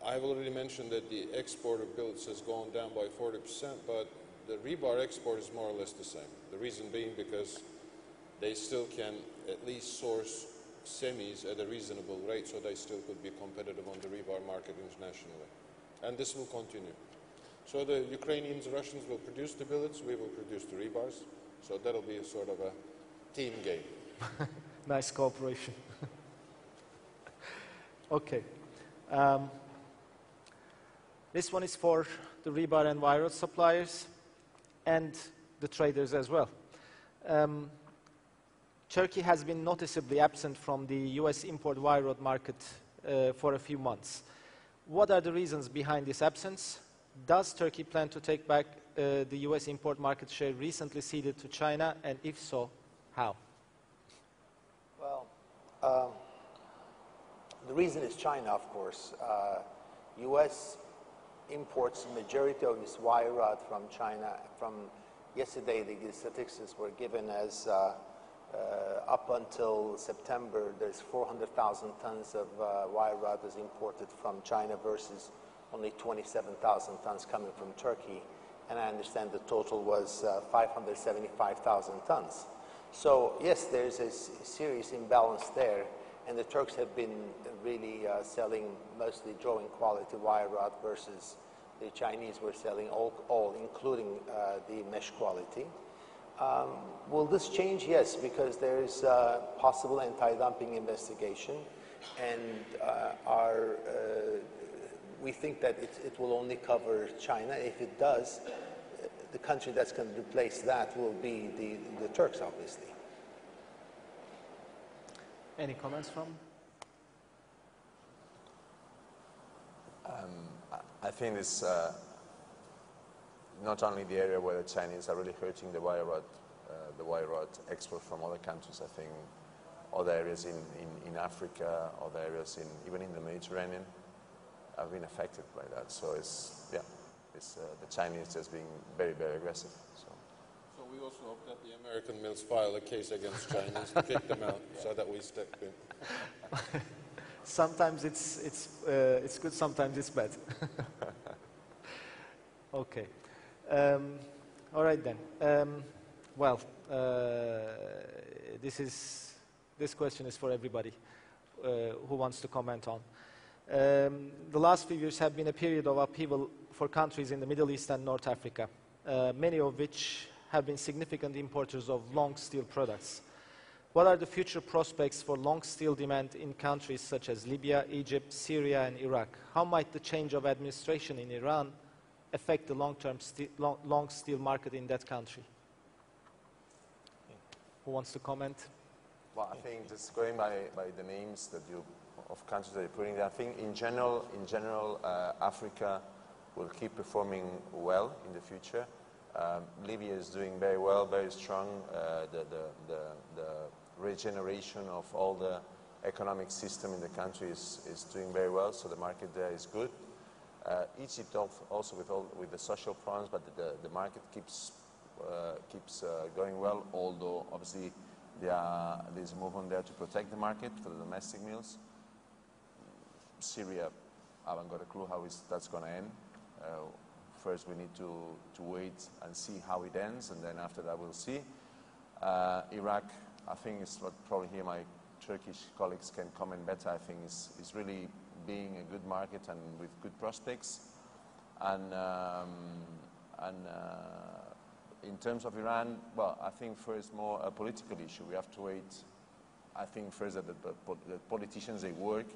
I've already mentioned that the export of billets has gone down by 40%, but the rebar export is more or less the same. The reason being because they still can at least source semis at a reasonable rate, so they still could be competitive on the rebar market internationally. And this will continue. So the Ukrainians, Russians will produce the billets, we will produce the rebars. So that'll be a sort of a team game. Nice cooperation. Okay. This one is for the rebar and wire rod suppliers and the traders as well. Turkey has been noticeably absent from the U.S. import wire rod market for a few months. What are the reasons behind this absence? Does Turkey plan to take back the U.S. import market share recently ceded to China, and if so, how? Well, the reason is China, of course. U.S. imports the majority of this wire rod from China. From yesterday, the statistics were given as up until September, there's 400,000 tons of wire rod is imported from China versus only 27,000 tons coming from Turkey. And I understand the total was 575,000 tons. So yes, there's a serious imbalance there. And the Turks have been really selling mostly drawing quality wire rod versus the Chinese were selling all including the mesh quality. Will this change? Yes, because there is possible anti-dumping investigation. and we think that it will only cover China. If it does, the country that's going to replace that will be the Turks, obviously. Any comments from? I think it's not only the area where the Chinese are really hurting the wire rod export from other countries. I think other areas in Africa, other areas even in the Mediterranean have been affected by that. So it's the Chinese just being very, very aggressive. So we also hope that the American mills file a case against Chinese to kick them out, so that we step in. Sometimes it's good, sometimes it's bad. Okay. All right then. Well, this question is for everybody who wants to comment on. The last few years have been a period of upheaval for countries in the Middle East and North Africa, many of which have been significant importers of long steel products. What are the future prospects for long steel demand in countries such as Libya, Egypt, Syria, and Iraq? How might the change of administration in Iran affect the long-term long steel market in that country? Who wants to comment? Well, I think just going by the names of countries that you're putting there, I think in general, Africa will keep performing well in the future. Libya is doing very well, very strong. The regeneration of all the economic system in the country is doing very well, so the market there is good. Egypt also with the social problems, but the market keeps going well, although obviously there's a movement there to protect the market for the domestic mills. Syria, I haven't got a clue how that's going to end. First we need to wait and see how it ends, and then after that we'll see. Iraq, I think is what probably here my Turkish colleagues can comment better. I think is really being a good market and with good prospects. And in terms of Iran, well, I think first more a political issue. We have to wait. I think first that the politicians, they work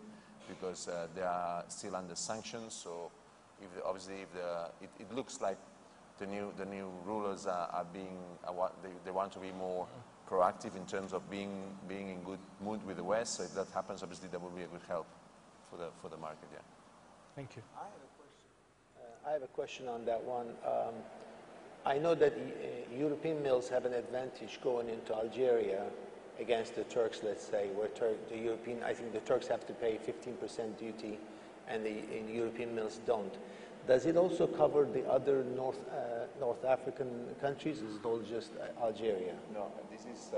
because they are still under sanctions. So it looks like the new rulers are being they want to be more proactive in terms of being in good mood with the West. So if that happens, obviously that will be a good help for the market. Yeah. Thank you. I have a question on that one. I know that European mills have an advantage going into Algeria against the Turks, let's say, where I think the Turks have to pay 15% duty and the European mills don't. Does it also cover the other North African countries? Is it all just Algeria? No, this is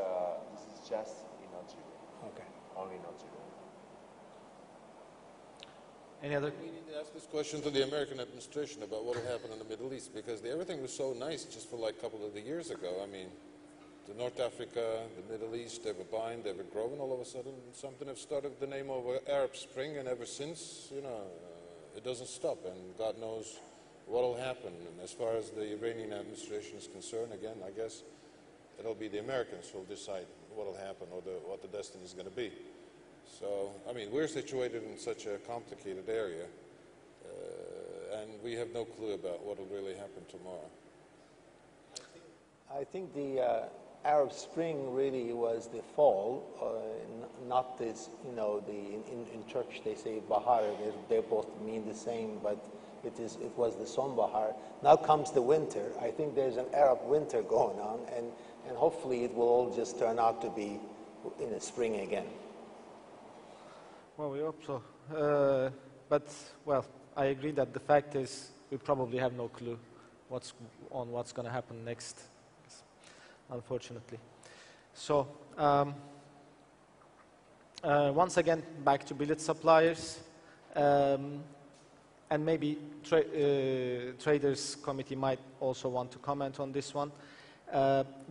just in Algeria. Okay. Only in Algeria. Any other? We need to ask this question to the American administration about what will happen in the Middle East, because everything was so nice just for like a couple of years ago. I mean, the North Africa, the Middle East, they were buying, they were growing. All of a sudden, something have started the name of Arab Spring, and ever since, it doesn't stop, and God knows what will happen. And as far as the Iranian administration is concerned, again, I guess it'll be the Americans who will decide what will happen or what the destiny is going to be. So, I mean, we're situated in such a complicated area, and we have no clue about what will really happen tomorrow. I think the Arab Spring really was the fall, not this, in Turkish they say Bahar, they both mean the same, but it was the Sonbahar. Now comes the winter. I think there's an Arab winter going on, and hopefully it will all just turn out to be in the spring again. Well, we hope so. But, well, I agree that the fact is we probably have no clue what's going to happen next, unfortunately. So, once again, back to billet suppliers. And maybe Traders Committee might also want to comment on this one.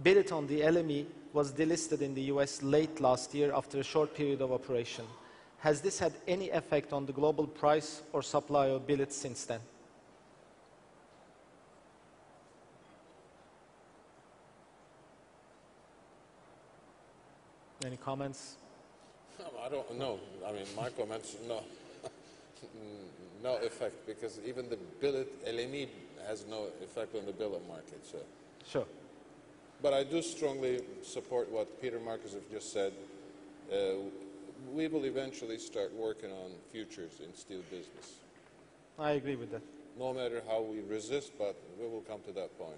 Billet on the LME was delisted in the US late last year after a short period of operation. Has this had any effect on the global price or supply of billets since then? Any comments? I don't know. I mean, my comments, no. No effect, because even the billet LME has no effect on the billet market. So. Sure. But I do strongly support what Peter Marcus have just said. We will eventually start working on futures in steel business. I agree with that. No matter how we resist, but we will come to that point.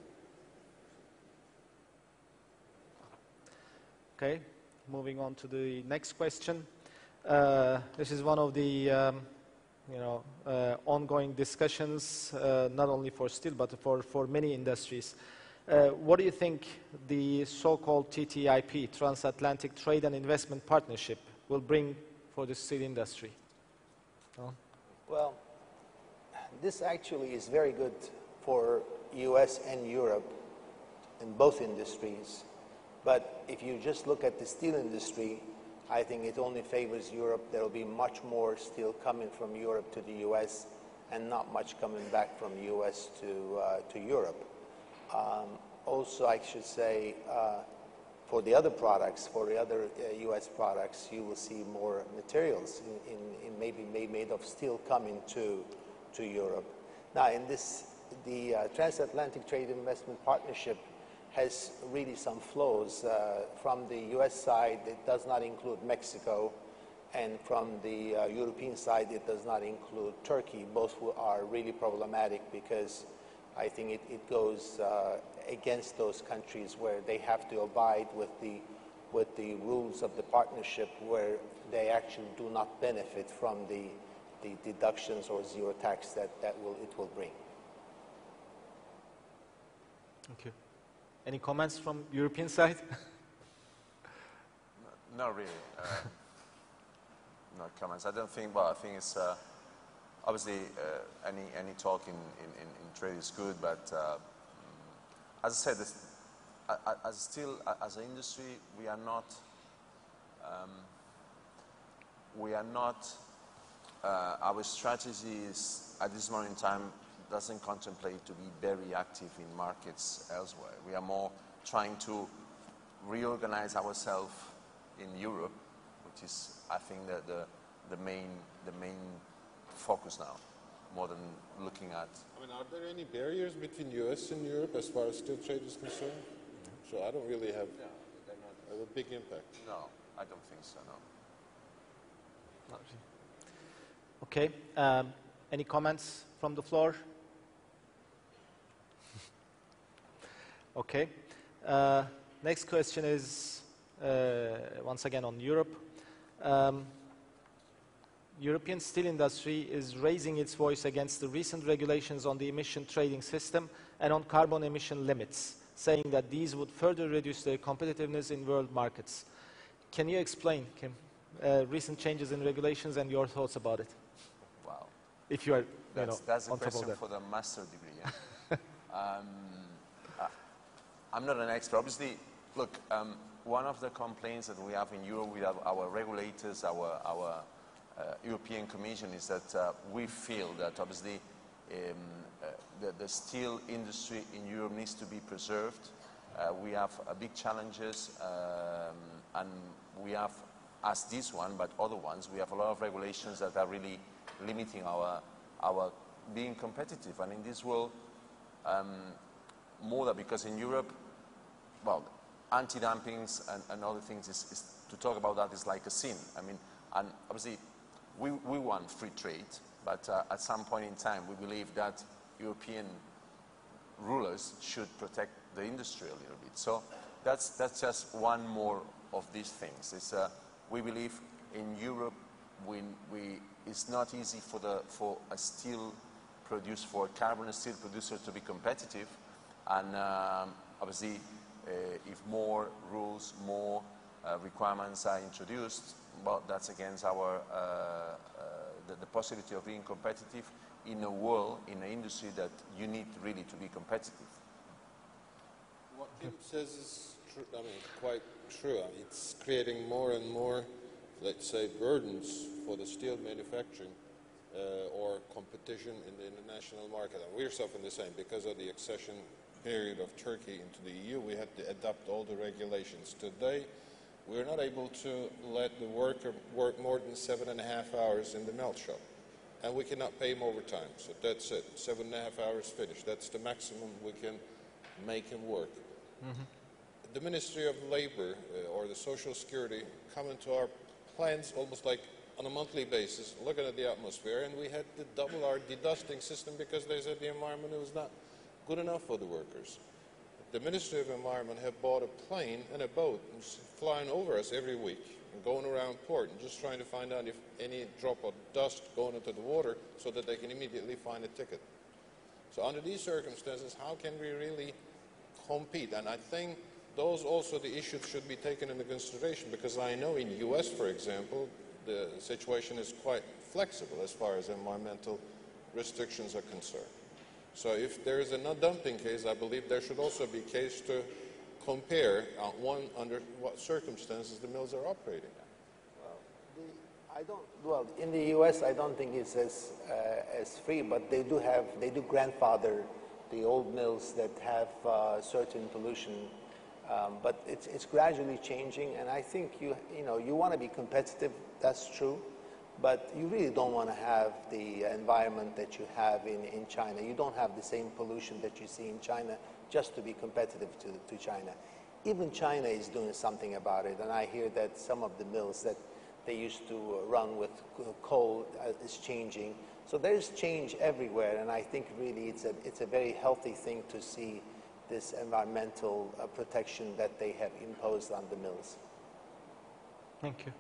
Okay, moving on to the next question. This is one of the ongoing discussions, not only for steel, but for many industries. What do you think the so-called TTIP, Transatlantic Trade and Investment Partnership, will bring for the steel industry? Oh. Well, this actually is very good for US and Europe in both industries. But if you just look at the steel industry, I think it only favors Europe. There will be much more steel coming from Europe to the US and not much coming back from US to Europe. Also, I should say, for the other products, for the other US products, you will see more materials in maybe made of steel coming to Europe. Now, in this, the Transatlantic Trade Investment Partnership has really some flows. From the US side, it does not include Mexico, and from the European side, it does not include Turkey. Both are really problematic because I think it goes against those countries where they have to abide with the rules of the partnership, where they actually do not benefit from the deductions or zero tax that it will bring. Thank you. Any comments from European side? Not really. No comments. I don't think. Well, I think it's obviously any talk in trade is good, but as I said, as an industry, we are not. Our strategy is at this moment in time doesn't contemplate to be very active in markets elsewhere. We are more trying to reorganize ourselves in Europe, which is, I think, the main focus now, more than looking at. I mean, are there any barriers between US and Europe as far as steel trade is concerned? So I don't really have a big impact. No, I don't think so, no. Okay. Any comments from the floor? Okay. Next question is once again on Europe. European steel industry is raising its voice against the recent regulations on the emission trading system and on carbon emission limits, saying that these would further reduce their competitiveness in world markets. Can you explain, Kim, recent changes in regulations and your thoughts about it? Wow. If you are, that's a on top of question that. for the master degree. Yeah? I'm not an expert. Obviously, look, one of the complaints that we have in Europe with our regulators, our European Commission, is that we feel that obviously the steel industry in Europe needs to be preserved. We have big challenges, and we have, as this one, but other ones, we have a lot of regulations that are really limiting our being competitive. And in this world, more than because in Europe, well, anti-dumpings and other things is to talk about that is like a sin. I mean, and obviously we want free trade, but at some point in time we believe that European rulers should protect the industry a little bit. So that's just one more of these things. It's, we believe in Europe it's not easy for a steel producer, for a carbon steel producer to be competitive, and obviously if more rules, more requirements are introduced, well, that's against our the possibility of being competitive in a world, in an industry that you need really to be competitive. What Kim says is true, I mean, quite true. It's creating more and more, let's say, burdens for the steel manufacturing or competition in the international market. And we're suffering the same because of the accession period of Turkey into the EU. We had to adopt all the regulations. Today, we're not able to let the worker work more than 7.5 hours in the melt shop. And we cannot pay him overtime. So that's it, 7.5 hours finished. That's the maximum we can make him work. Mm-hmm. The Ministry of Labor or the Social Security come into our plants almost like on a monthly basis, looking at the atmosphere, and we had to double our dedusting system because they said the environment was not good enough for the workers. The Ministry of Environment have bought a plane and a boat and flying over us every week and going around port and just trying to find out if any drop of dust going into the water so that they can immediately find a ticket. So under these circumstances, how can we really compete? And I think those also the issues should be taken into consideration, because I know in the US, for example, the situation is quite flexible as far as environmental restrictions are concerned. So if there is a dumping case, I believe there should also be a case to compare under what circumstances the mills are operating. Well, in the U.S., I don't think it's as free, but they do grandfather the old mills that have certain pollution. But it's gradually changing, and I think you want to be competitive. That's true, but you really don't want to have the environment that you have in China. You don't have the same pollution that you see in China just to be competitive to China. Even China is doing something about it, and I hear that some of the mills that they used to run with coal is changing. So there's change everywhere, and I think really it's a very healthy thing to see this environmental protection that they have imposed on the mills. Thank you.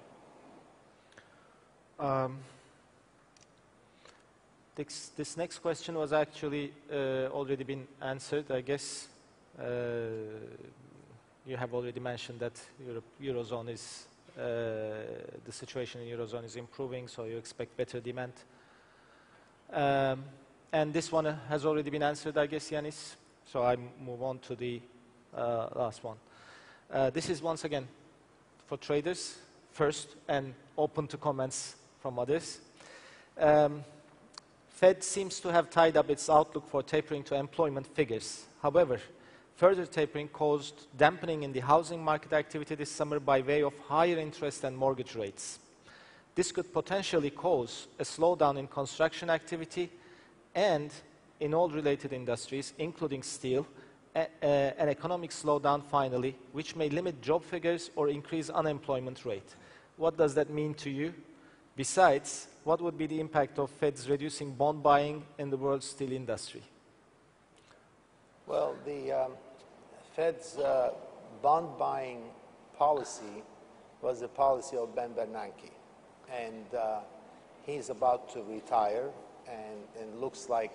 This next question was actually already been answered. I guess you have already mentioned that Eurozone is, the situation in Eurozone is improving, so you expect better demand. And this one has already been answered, I guess, Yanis. So I move on to the last one. This is once again for traders first and open to comments from others. Fed seems to have tied up its outlook for tapering to employment figures. However, further tapering caused dampening in the housing market activity this summer by way of higher interest and mortgage rates. This could potentially cause a slowdown in construction activity and in all related industries, including steel, an economic slowdown finally, which may limit job figures or increase unemployment rate. What does that mean to you? Besides, what would be the impact of Fed's reducing bond buying in the world steel industry? Well, the Fed's bond buying policy was the policy of Ben Bernanke, and he's about to retire, and looks like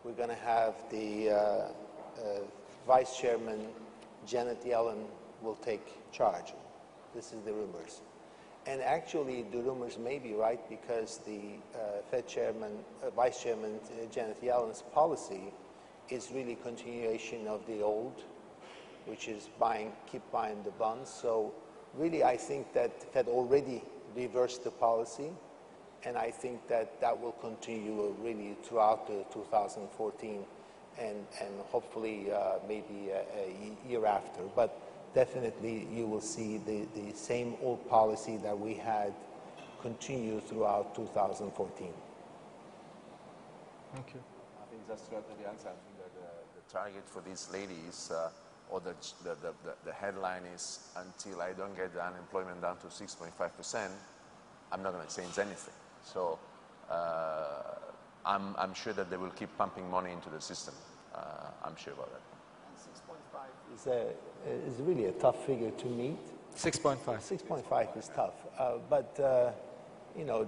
we're going to have the Vice Chairman, Janet Yellen, will take charge. This is the rumors. And actually, the rumors may be right, because the Fed Chairman, Vice Chairman, Janet Yellen's policy is really continuation of the old, which is keep buying the bonds. So really, I think that Fed already reversed the policy, and I think that that will continue really throughout 2014 and hopefully maybe a year after. But definitely you will see the same old policy that we had continue throughout 2014. Thank you. I think that's right to the answer. I think that the target for this lady is, or the headline is, until I don't get the unemployment down to 6.5%, I'm not going to change anything. So I'm sure that they will keep pumping money into the system. I'm sure about that. 6.5 is really a tough figure to meet. 6.5. 6.5 is tough, but you know,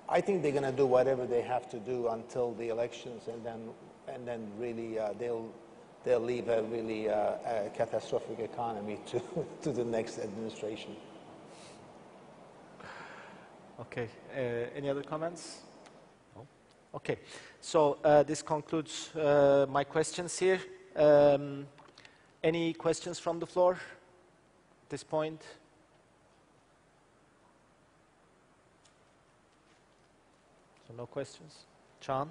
I think they're going to do whatever they have to do until the elections, and then really they'll leave a really catastrophic economy to the next administration. Okay. Any other comments? No. Okay. So this concludes my questions here. Any questions from the floor at this point? So no questions. Can?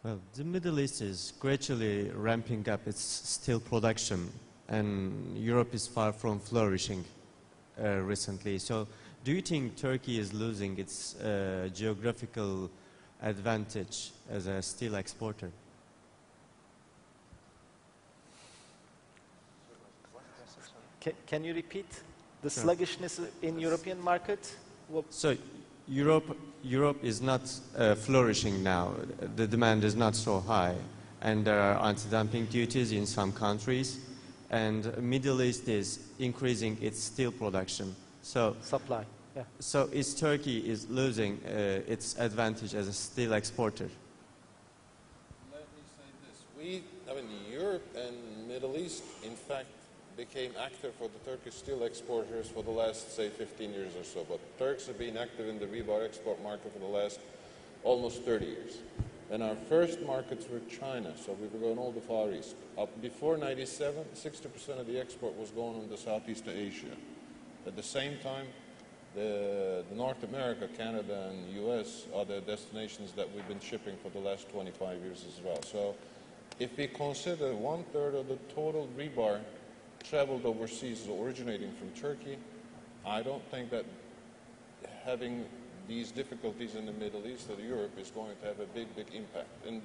Well, the Middle East is gradually ramping up its steel production, and Europe is far from flourishing recently. So, do you think Turkey is losing its geographical advantage as a steel exporter? Can you repeat the sluggishness in European market? So Europe is not flourishing now. The demand is not so high, and there are anti-dumping duties in some countries, and Middle East is increasing its steel production. So supply. Yeah. So is Turkey is losing its advantage as a steel exporter? Let me say this. Europe and Middle East, in fact, became active for the Turkish steel exporters for the last, say, 15 years or so. But Turks have been active in the rebar export market for the last almost 30 years. And our first markets were China, so we were going all the Far East. Before 97, 60% of the export was going on to Southeast Asia. At the same time, the North America, Canada, and U.S. are the destinations that we've been shipping for the last 25 years as well. So if we consider 1/3 of the total rebar traveled overseas originating from Turkey, I don't think that having these difficulties in the Middle East or Europe is going to have a big, big impact. And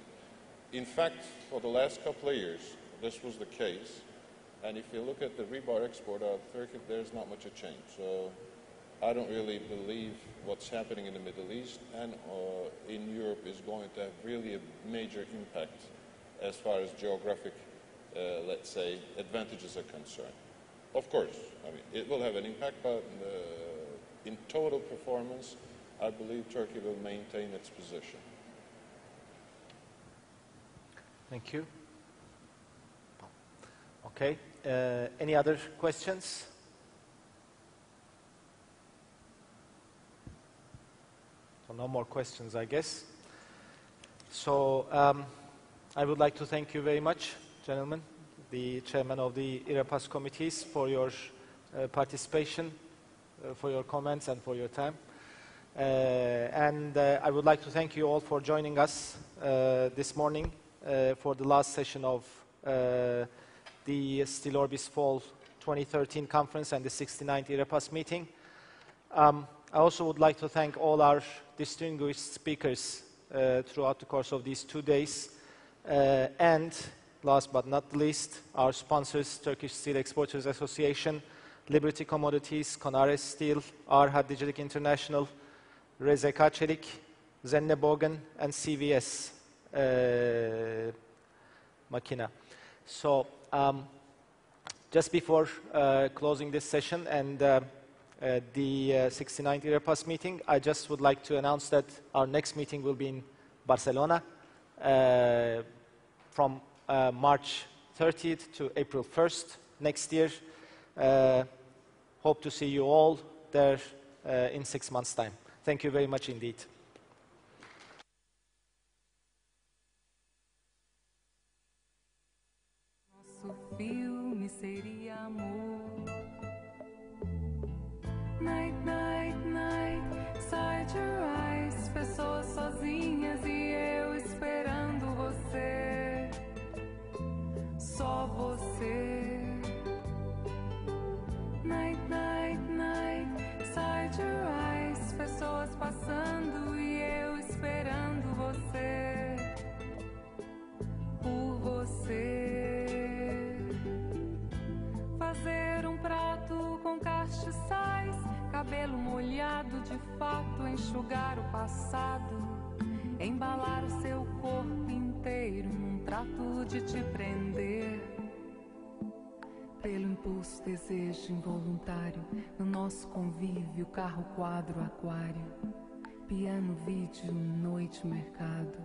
in fact, for the last couple of years, this was the case. And if you look at the rebar export out of Turkey, there's not much a change. So I don't really believe what's happening in the Middle East and in Europe is going to have really a major impact as far as geographic, let's say, advantages are concerned. Of course, it will have an impact, but in total performance, I believe Turkey will maintain its position. Thank you. Okay. Any other questions? So no more questions, I guess. So I would like to thank you very much, gentlemen, the chairman of the IREPAS committees, for your participation, for your comments, and for your time. And I would like to thank you all for joining us this morning for the last session of the SteelOrbis Fall 2013 Conference and the 69th IREPAS meeting. I also would like to thank all our distinguished speakers throughout the course of these 2 days. And last but not least, our sponsors, Turkish Steel Exporters Association, Liberty Commodities, Conares Steel, Arha Digital International, Rezeka Çelik, Zenne Bogan, and CVS Makina. So just before closing this session and the 69th IREPAS meeting, I just would like to announce that our next meeting will be in Barcelona from March 30th to April 1st next year. Hope to see you all there in 6 months' time. Thank you very much indeed. Nosso filme seria amor. Night, night, night, side your eyes. Pessoas sozinhas e eu esperando você. Só você. Night, night, night, side your eyes. Pessoas passando e eu esperando você. Por você. Fazer um prato com castiçais, cabelo molhado de fato, enxugar o passado, embalar o seu corpo inteiro num trato de te prender. Pelo impulso, desejo involuntário, no nosso convívio, carro, quadro, aquário, piano, vídeo, noite, mercado,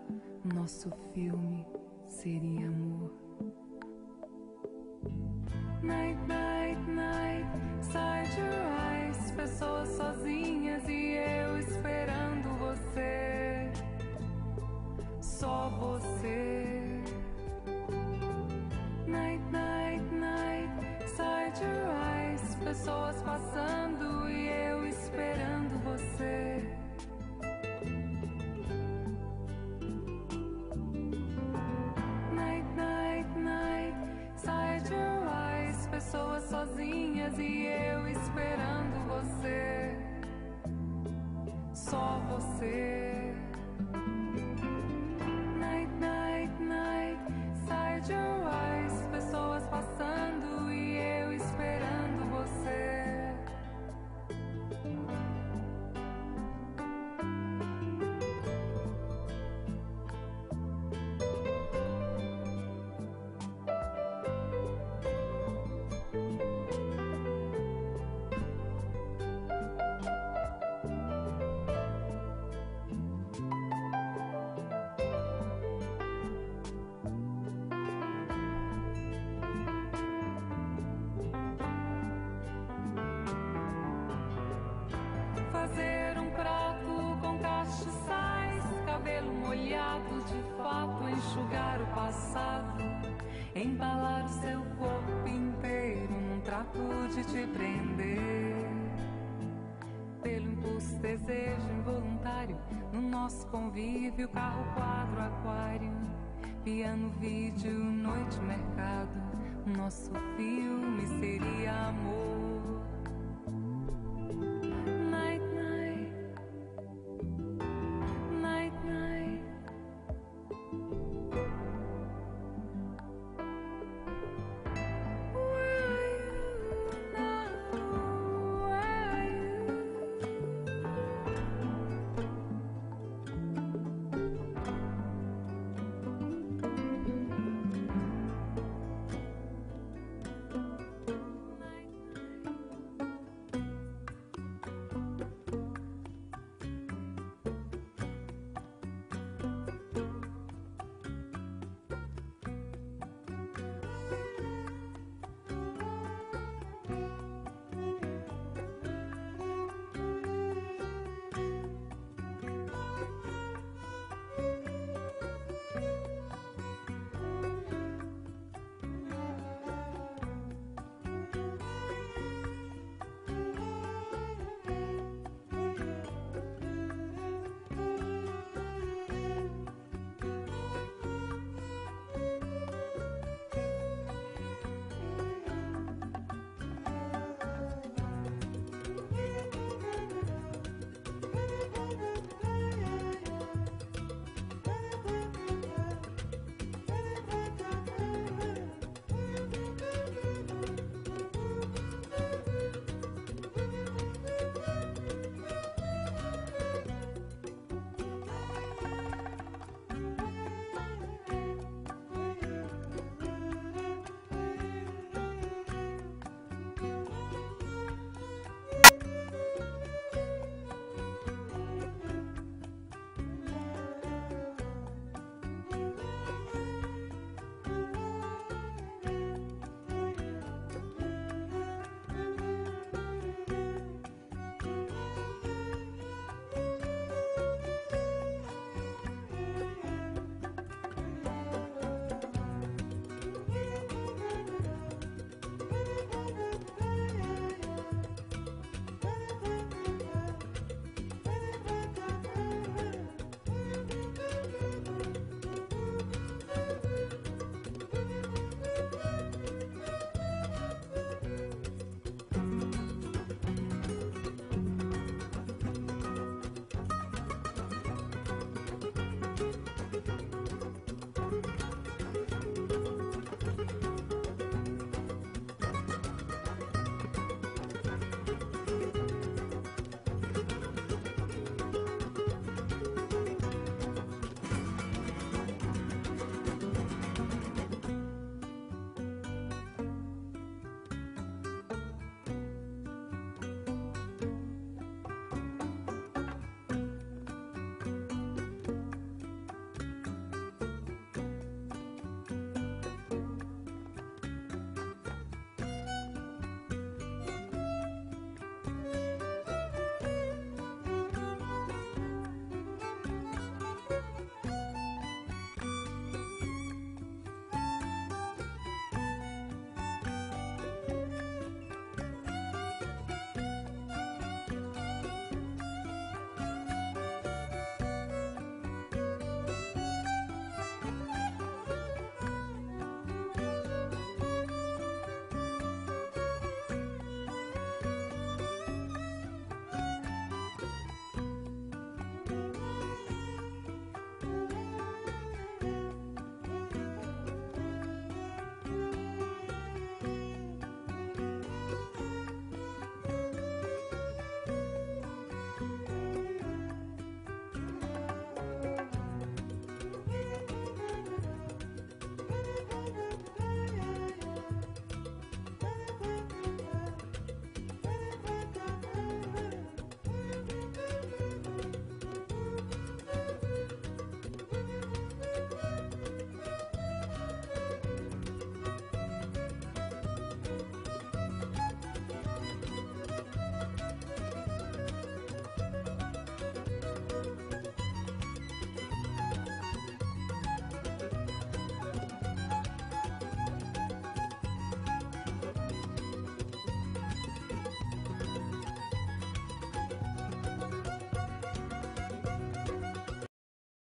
nosso filme seria amor. Night, night, night, side your eyes. Pessoas sozinhas e eu esperando você. Só você. Night, night, night, side your eyes. Pessoas passando e eu esperando você. linhas e eu esperando você, só você. Night, night, night, side your eyes, pessoas passando e eu esperando você. Fazer um prato com castiçais, cabelo molhado de fato, enxugar o passado, embalar o seu corpo inteiro num trato de te prender. Pelo impulso, desejo involuntário, no nosso convívio, carro, quadro, aquário, piano, vídeo, noite, mercado, nosso filho.